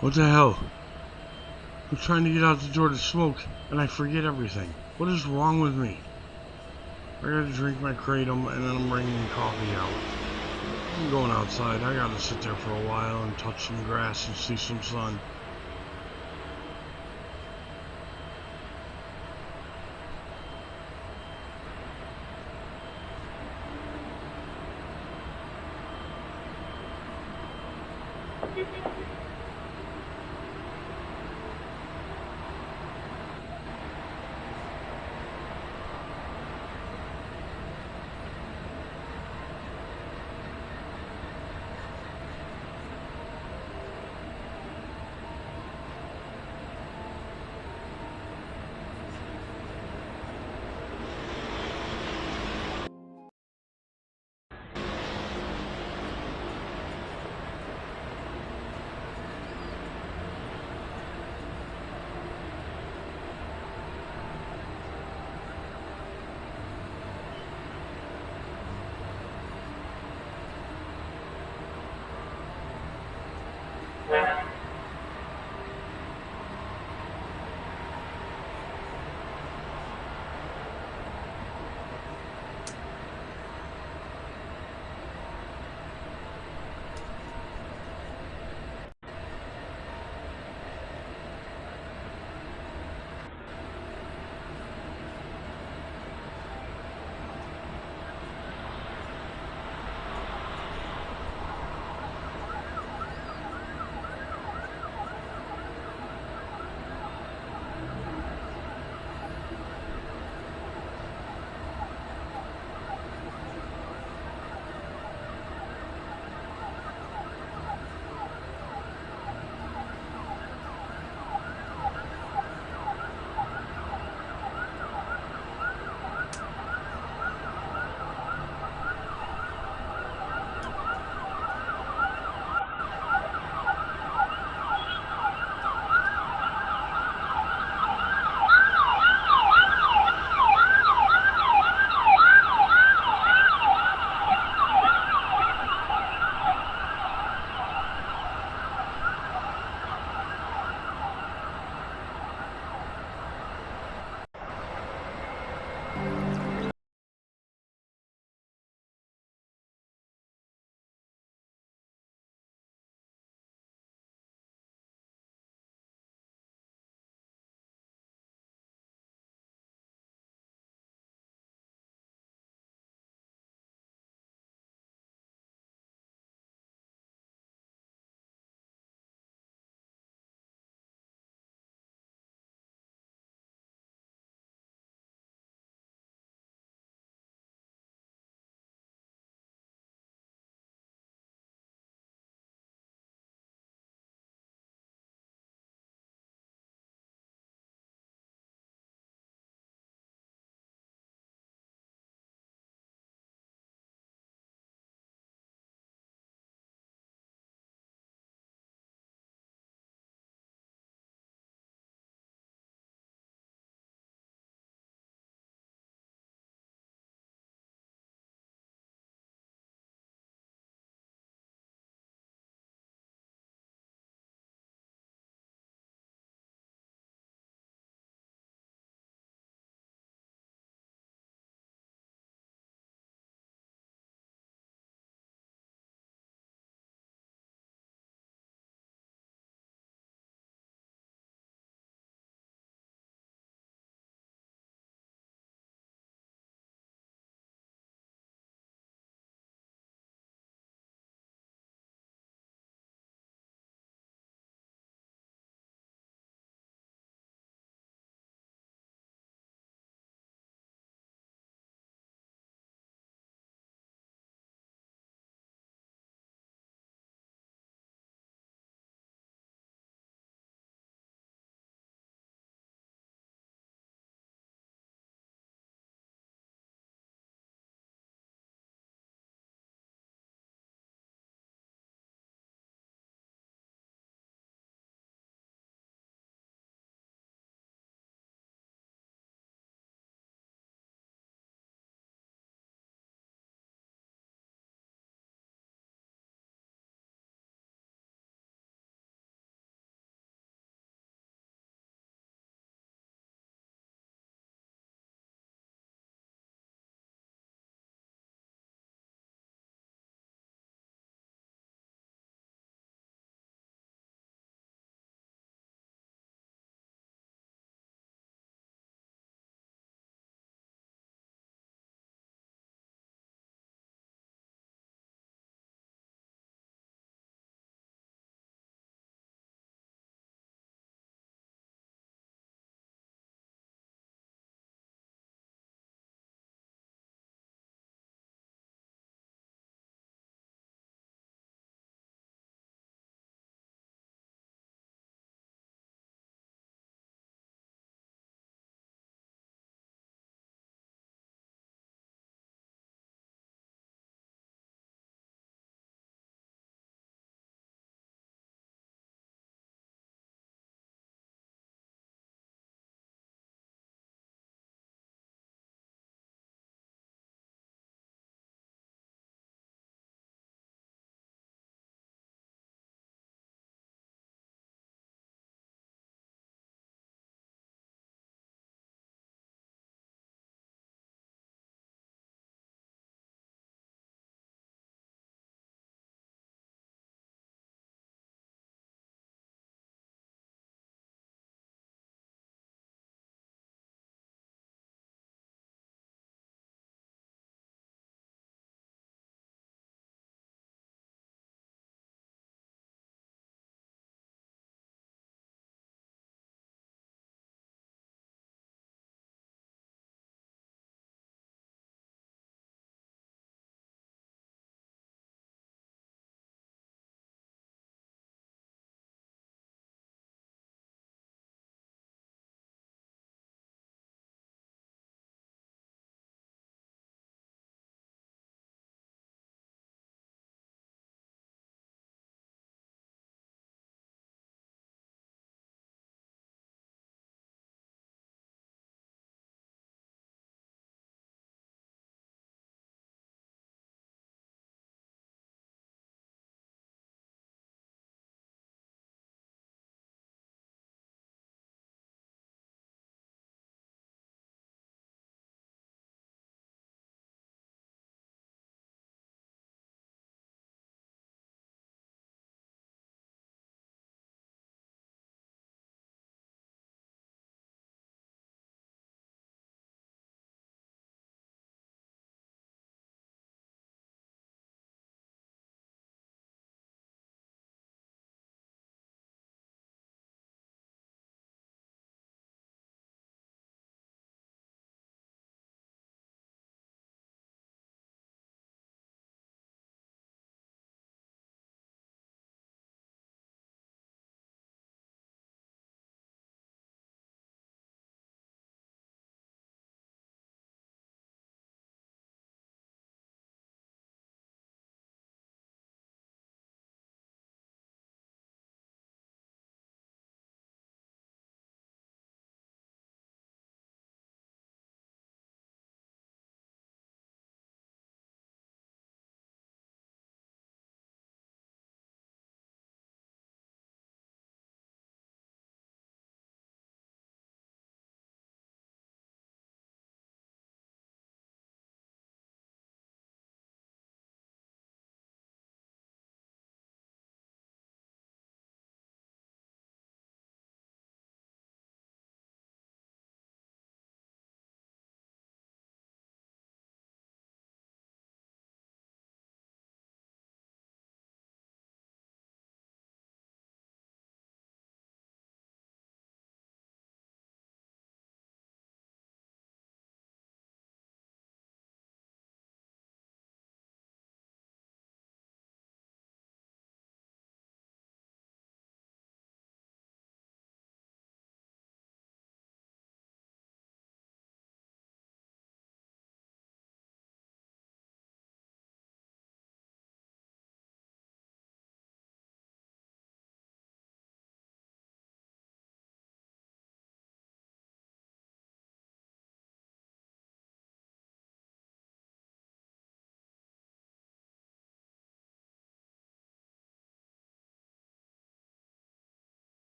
What the hell? I'm trying to get out the door to smoke, and I forget everything. What is wrong with me? I gotta drink my kratom, and then I'm bringing coffee out. I'm going outside. I gotta sit there for a while and touch some grass and see some sun.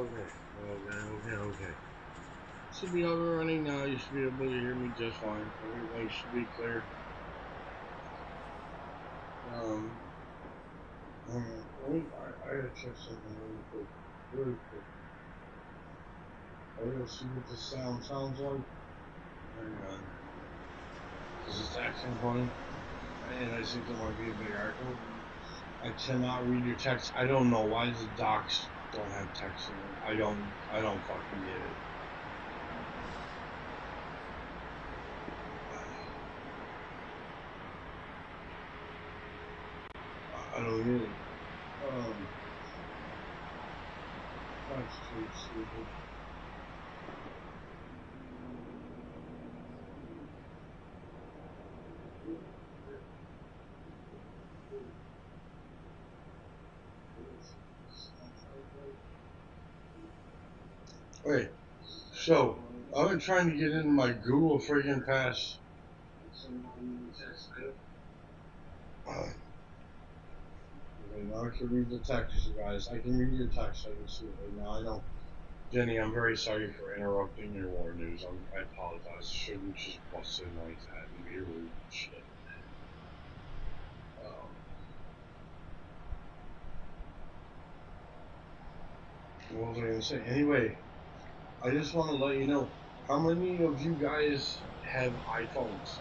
Okay. Should be up and running now. You should be able to hear me just fine. Everything should be clear. I gotta check something really quick. Really quick. I gotta see what the sound sounds like. Hang on. Because it's acting funny. And I think there might be a big article. I cannot read your text. I don't know why the docs don't have text in them. I don't fucking get it. I don't get it. That's too stupid. Wait, so I've been trying to get into my Google friggin' Pass. Okay, now I can read the text, you guys. I can read your text. I can see it right now. I know. Jenny, I'm very sorry for interrupting your war news. I apologize. Shouldn't just bust in like that and be rude and shit. What was I gonna say? Anyway, I just want to let you know, how many of you guys have iPhones?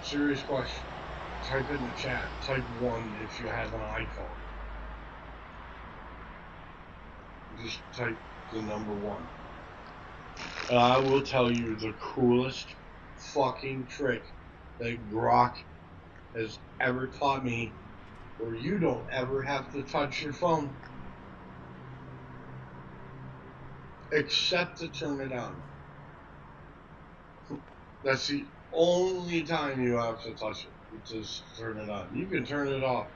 Serious question. Type in the chat. Type 1 if you have an iPhone. Just type the number 1. And I will tell you the coolest fucking trick that Grok has ever taught me, where you don't ever have to touch your phone except to turn it on. That's the only time you have to touch it. Just turn it on. You can turn it off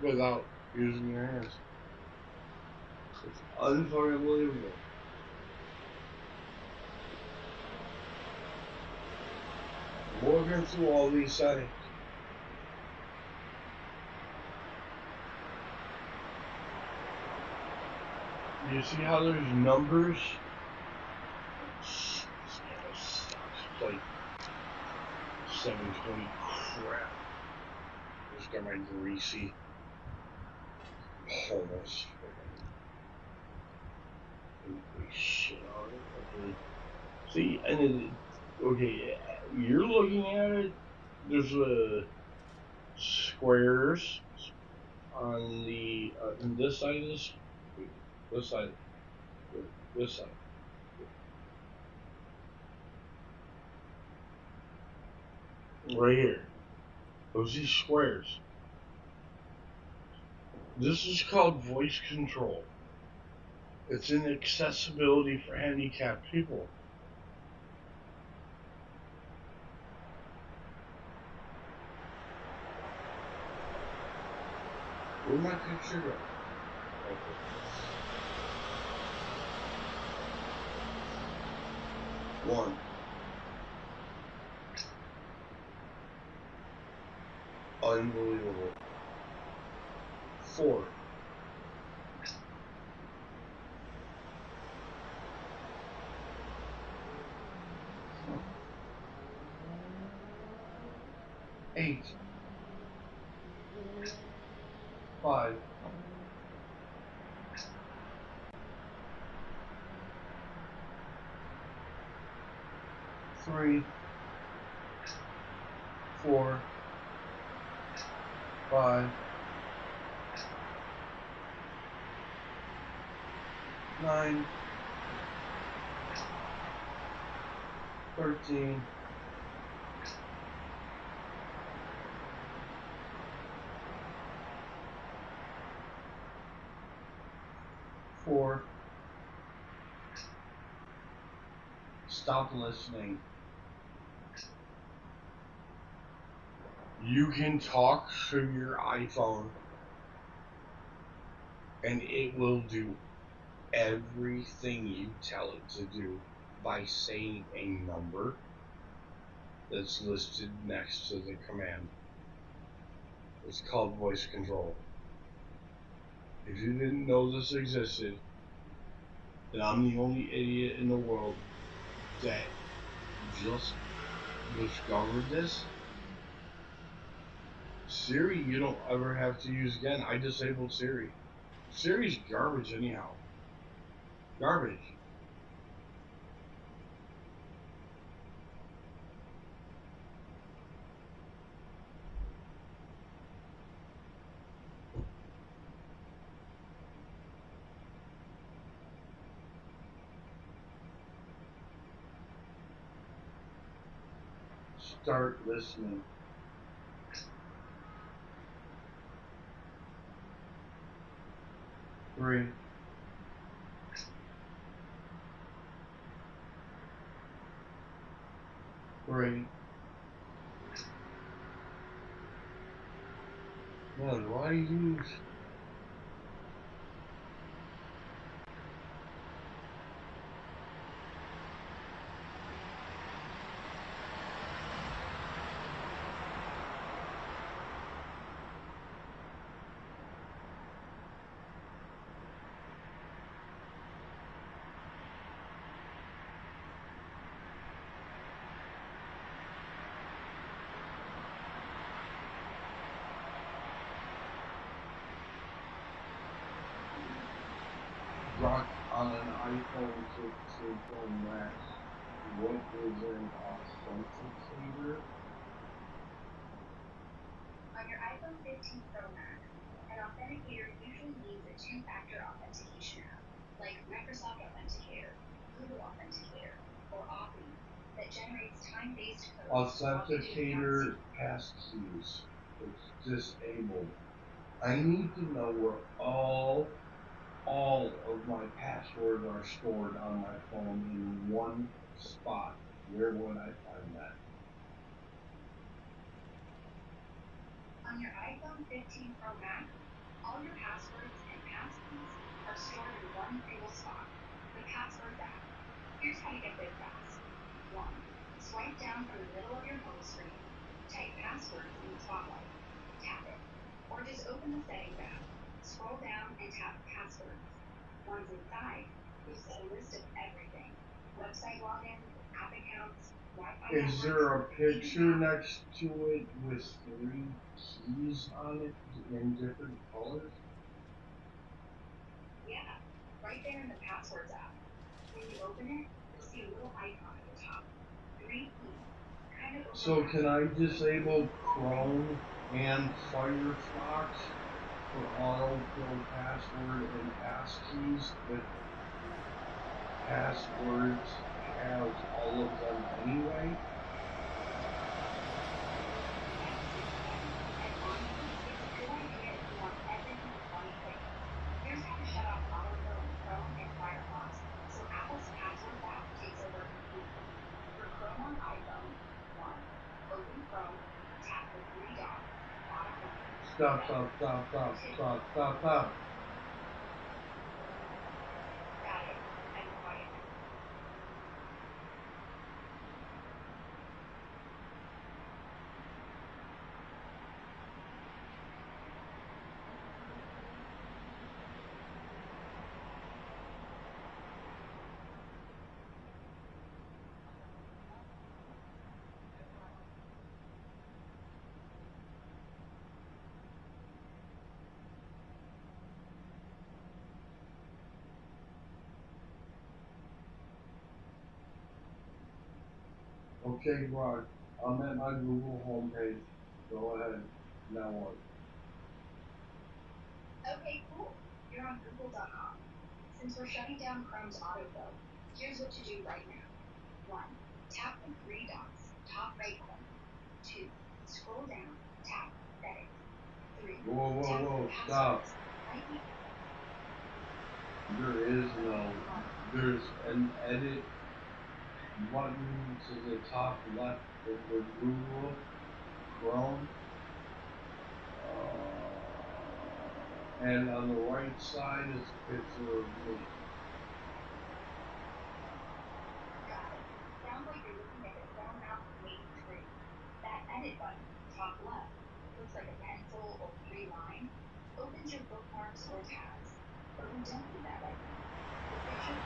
without using your hands. It's unbelievable. Working through all these settings. You see how there's numbers? It's like 720 crap. Just got my greasy hummus. Shit on it. Okay. See, and it, okay, you're looking at it. There's squares on the on this side of this. This side. This side. Right here. Those are squares. This is called voice control. It's an accessibility for handicapped people. Where'd my picture go? One. Unbelievable. 4. 8. 5. 3. 4. 5. 9. 13. 4. Stop listening. You can talk through your iPhone and it will do everything you tell it to do by saying a number that's listed next to the command. It's called voice control. If you didn't know this existed, And I'm the only idiot in the world that just discovered this. Siri, you don't ever have to use again. I disabled Siri. Siri's garbage anyhow. Garbage. Start listening. Three. Three. Man, why use? Rock on an iPhone 16 Pro Max. What is an authenticator? On your iPhone 15 Pro Max, an authenticator usually means a two-factor authentication app, like Microsoft Authenticator, Google Authenticator, or Authy, that generates time-based codes. Authenticator passkeys. It's disabled. I need to know where all of my passwords are stored on my phone in one spot. Where would I find that? On your iPhone 15 Pro Max, all your passwords and passkeys are stored in one single spot, the Passwords app. Here's how to get there fast. 1. Swipe down from the middle of your home screen. Type passwords in the spotlight. Tap it. Or just open the Settings app. Scroll down and tap Passwords. Once inside, you'll see a list of everything. Website logins, app accounts, Wi-Fi Is there a picture next to it with 3 keys on it in different colors? Yeah, right there in the Passwords app. When you open it, you'll see a little icon at the top. 3 keys. Kind of So can I disable Chrome and Firefox for autofill password and passkeys if passwords have all of them anyway? Here's how to shut off autofill in Chrome and Firefox so Apple's Passwords app takes over completely. For Chrome on iPhone, 1. Open Chrome, tap the 3 dots, autofill. Stop. Got it. And quiet. Okay, Brock, I'm at my Google homepage. Go ahead. Now what? Okay, cool. You're on Google.com. Since we're shutting down Chrome's autofill, here's what to do right now. 1. Tap the 3 dots, top right corner. 2. Scroll down, tap Settings. 3. Whoa, tap stop. Passwords. Right here. There's an edit button to the top left of the Google Chrome. And on the right side is a picture of me. Got it. Sounds like you're looking at the Chrome app main screen. That edit button, top left, looks like a pencil or 3 lines. Opens your bookmarks or tabs. But we don't need that right now. The picture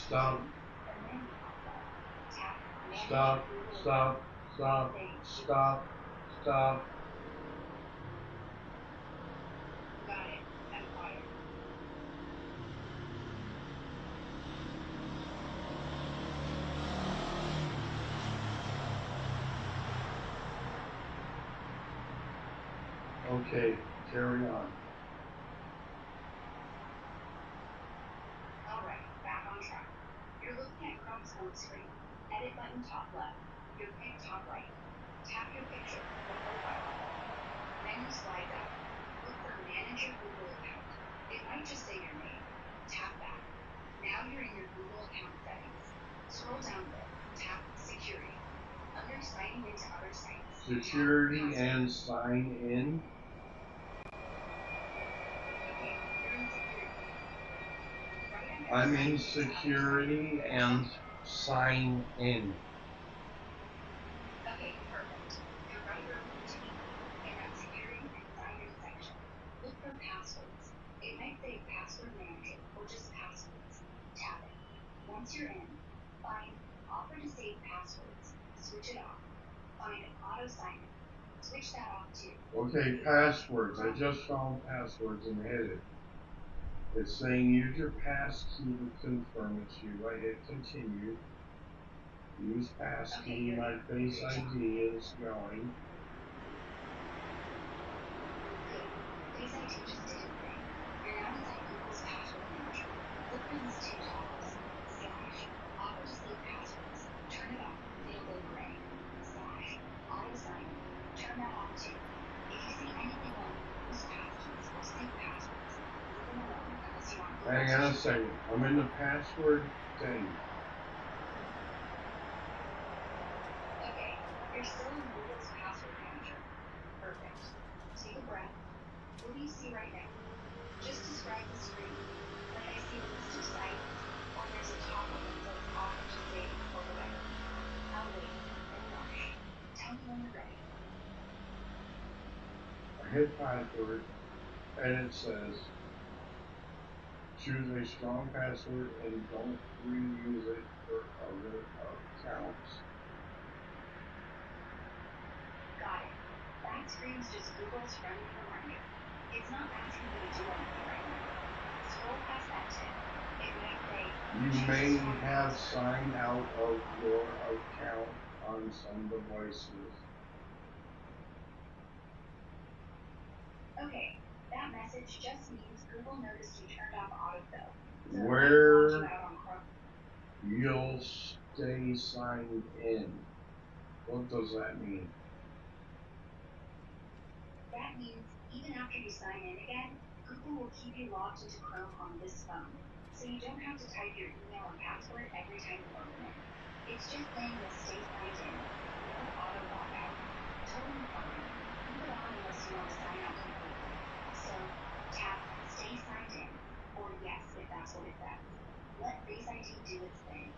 Stop. The menu pops up. Tap Manage Stop. Google Stop. Stop. Stop. Stop. Got it. Empire. Okay, carry on. Alright, back on track. You're looking at Chrome's home screen. Edit button top left. Your pick top right. Tap your picture or profile. Menu slides out. Look for Manage Your Google Account. It might just say your name. Tap that. Now you're in your Google account settings. Scroll down a bit. Tap Security. Under Signing into Other Sites. Security and sign in. Okay, you're in security. Right under I'm Sign in into Other security Sites. and sign in. Okay, perfect. You're right where we need to be. In that security and sign in section, look for passwords. It might say password manager or just passwords. Tap it. Once you're in, find offer to save passwords. Switch it off. Find auto sign in. Switch that off too. Okay, passwords. I just found passwords and hit it. It's saying use your passkey to confirm it. So I hit continue. Use passkey. Okay, My face ID is going. Good. Face ID just did its thing. You're now inside Google's password manager. Look for these two toggles. Slash. Offer to save passwords. Turn it on. It'll go gray. Slash. Auto sign. Turn that off too. If you see anything like use passkeys or save passwords, leave them alone unless you want Google Hang to on a check. second. I'm in the password thing. Okay, you're still in Google's password manager. Perfect. Take a breath. What do you see right now? Just describe the screen. Like I see a list of sites, or there's a toggle that says offer to save or whatever. I'll wait. No rush. Tell me when you're ready. I hit password and it says choose a strong password and don't reuse it for other accounts. Got it. That screen's just Google's friendly reminder. It's not asking you to do anything right now. Scroll past that tip. It might say, You choose a may strong have password. signed out of your account on some devices. Okay, that message just means Google noticed you turned off autofill. So it might Where log you out on Chrome. you'll stay signed in. What does that mean? That means even after you sign in again, Google will keep you logged into Chrome on this phone. So you don't have to type your email and password every time you open it. It's just saying you'll stay signed in. No auto logout. Totally fine. Leave it on unless you want to sign out completely. So tap Stay Signed In, or Yes if that's what it says. Let Face ID do its thing.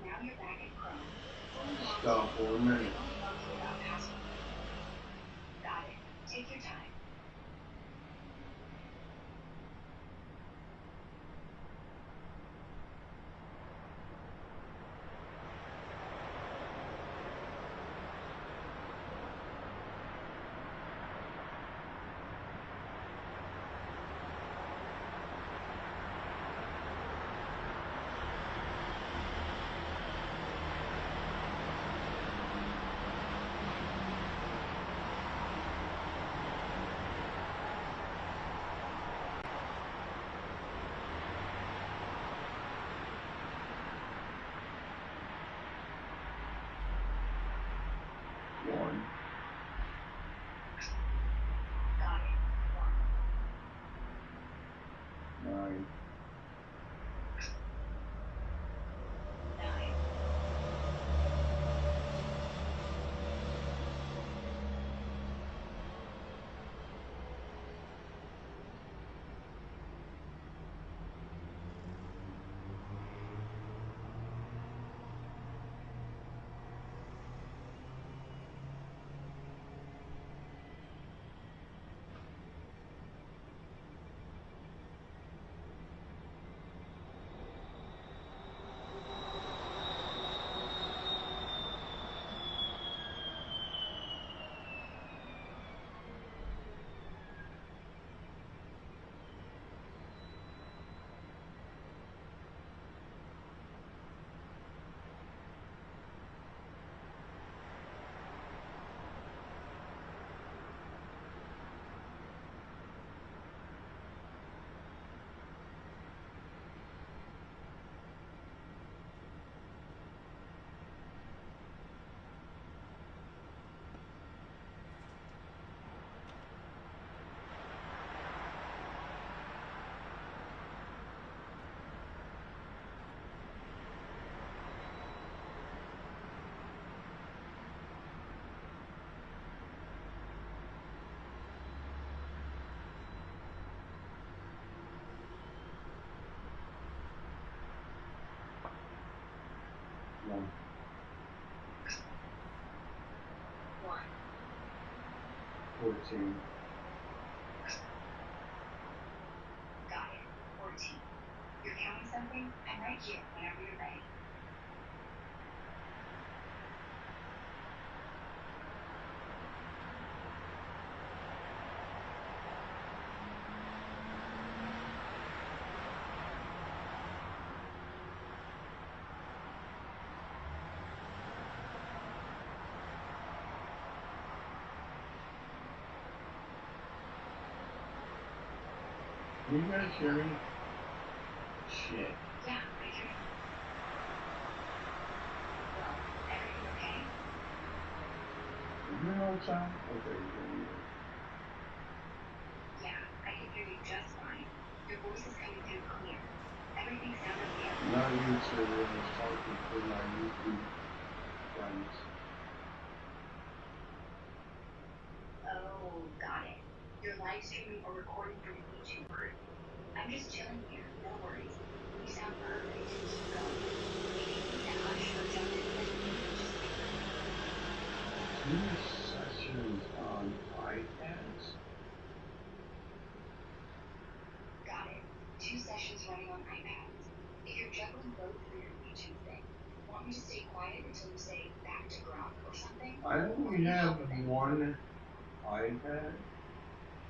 Now you're back in Chrome. Fully logged Stop in. for a It minute. won't bug you about password. Got it. Take your time. One. Got it. 1, 9. 9. 14. Got it. 14. You're counting something? I'm right here whenever you're ready. Can you guys hear me? Shit. Yeah, I hear you. Well, everything okay? Is there no sound? Okay, you can hear me. Yeah, I can hear you just fine. Your voice is coming through clear. Everything sound okay? Not YouTube, I was talking to my YouTube friends. Oh, got it. You're live streaming or recording for your YouTube group. I'm just chilling here, no worries. You sound perfect. Keep going. If you need to hush or jump in for anything, just say my name. 2 sessions on iPads? Got it. 2 sessions running on iPads. If you're juggling both for your YouTube thing, want me to stay quiet until you say back to Grok or something? I only have one iPad.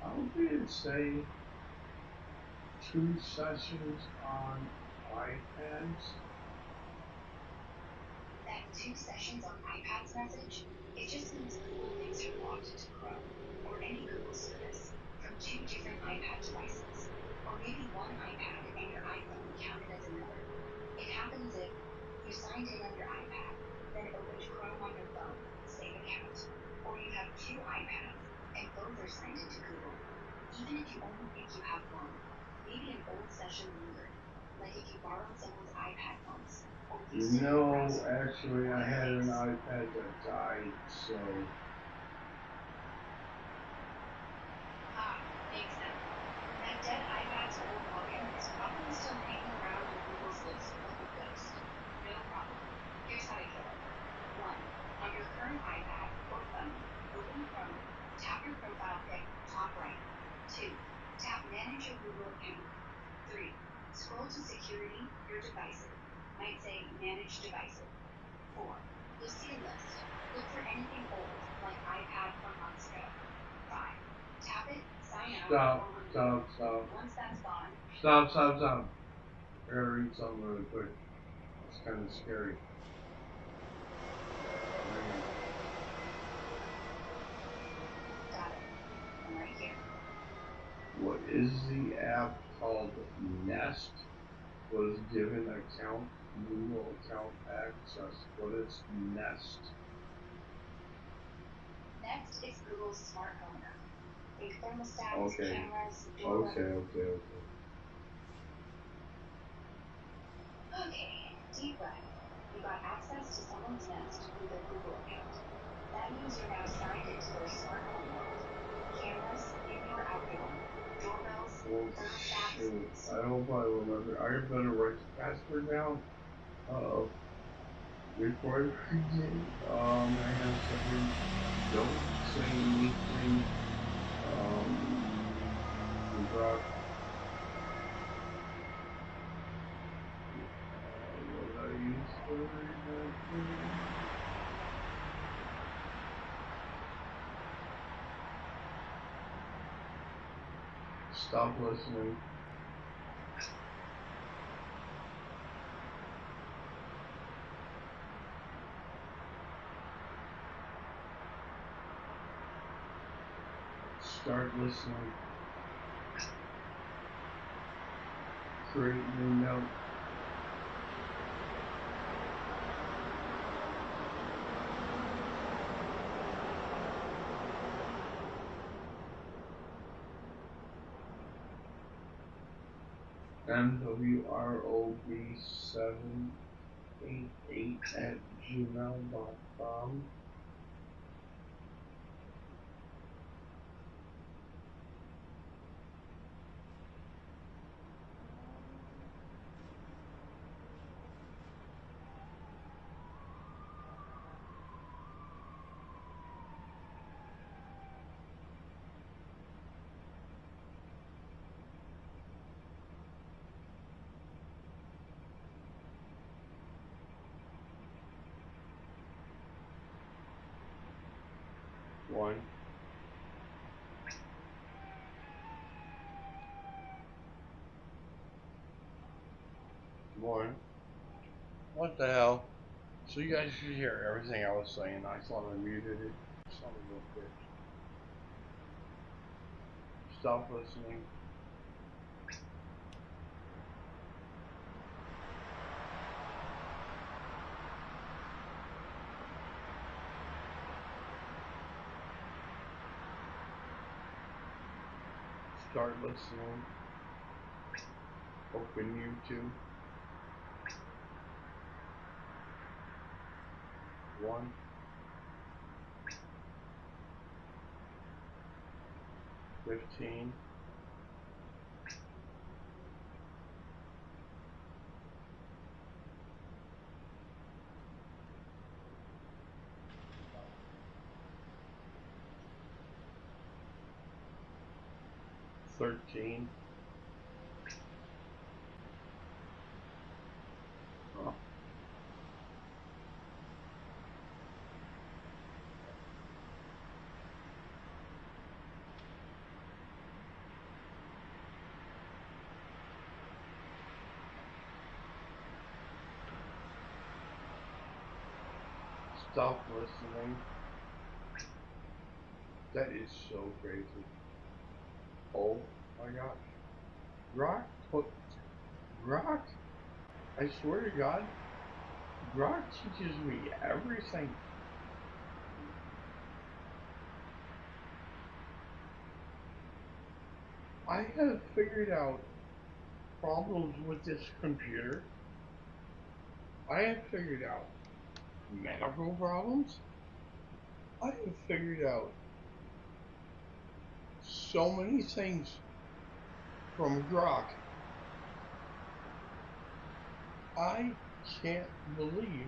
How did it say 2 sessions on iPads? That 2 sessions on iPads message, it just means Google thinks you're logged into Chrome or any Google service from 2 different iPad devices, or maybe one iPad and your iPhone counted as another. It happens if you signed in on your iPad, then opened Chrome on your phone, same account, or you have 2 iPads and both are signed into Google. Even if you only think you have one, maybe an old session lingered, like if you borrowed someone's iPad once. No, actually, I had an iPad that died, so. Ah, makes sense. That dead iPad's old login is probably still hanging around in Google's list like a ghost. No problem. Here's how to kill it. 1. On your current iPad or phone, open Chrome, tap your profile pic, top right. 2. Tap Manage your Google account. 3. Scroll to Security, your devices. Might say Manage Devices. 4. You'll see a list. Look for anything old, like iPad from months ago. 5. Tap it, sign out, or remove. Once that's gone, Stop. I gotta read something really quick. It's kind of scary. got it. I'm right here. What is the app called Nest? Was given Google account access. What is Nest? Next is Google's smart home app. Think thermostats, Okay. cameras, doorbell. Okay. Okay, deep breath. You got access to someone's Nest through their Google account. That means you're now signed into their smart home world. Cameras, indoor, outdoor, doorbells, Well, thermostats. shoot. I hope I remember. I better write the password down. Uh-oh. Before I forget, I have something. Don't say anything. About what I used to read back then. Stop listening. Start listening. Create new note. MWROB788@gmail.com. 1. One. What the hell? So you guys could hear everything I was saying. I thought I muted it. Son of a bitch. Stop listening. Start listening. Open YouTube. 1. 15. 13. Oh. Stop listening. That is so crazy. Oh my gosh. Rock, I swear to God, Rock teaches me everything. I have figured out problems with this computer. I have figured out medical problems. I have figured out so many things from Grok. I can't believe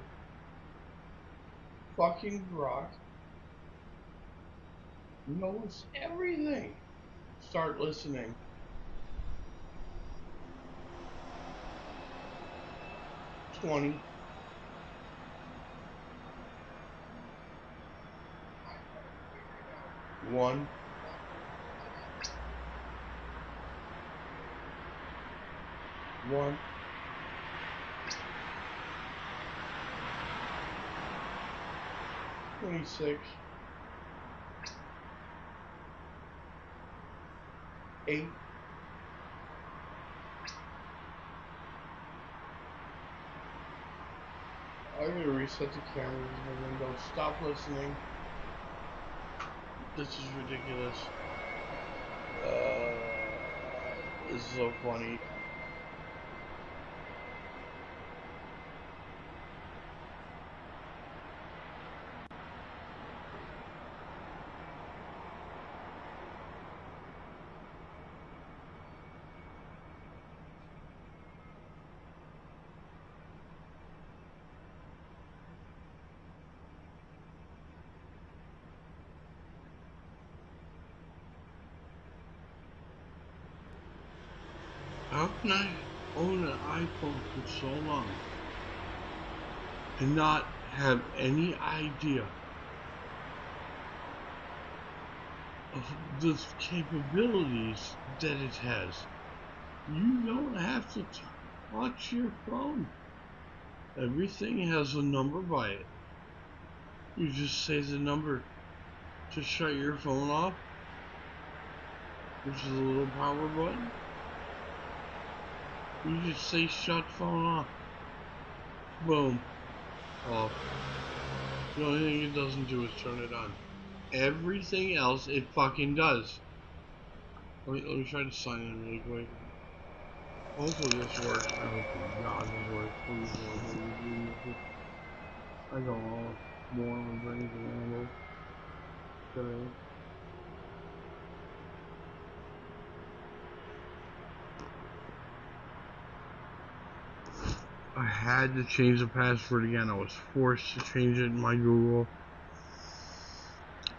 fucking Grok knows everything. Start listening. 20. 1. 1. 26. 8. I'm gonna reset the cameras in the window. Stop listening. This is ridiculous. This is so funny. How can I own an iPhone for so long and not have any idea of the capabilities that it has? You don't have to touch your phone. Everything has a number by it. You just say the number to shut your phone off, which is a little power button. You just say shut phone off. Boom. Off. The only thing it doesn't do is turn it on. Everything else it fucking does. Let me try to sign in really quick. Hopefully this works. I hope to God this works. Please, Lord, please. I don't know. More of my brains than animals today. I had to change the password again. I was forced to change it in my Google.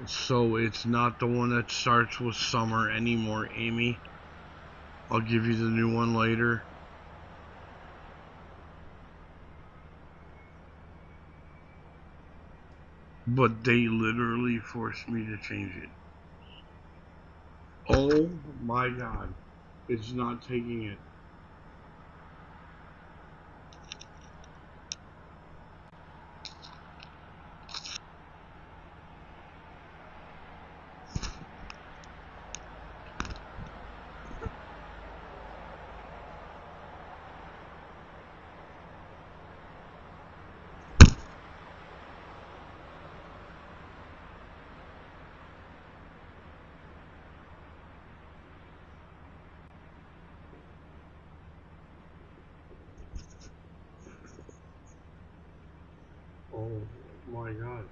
So it's not the one that starts with summer anymore, Amy. I'll give you the new one later. but they literally forced me to change it. Oh my god. It's not taking it. Oh my god.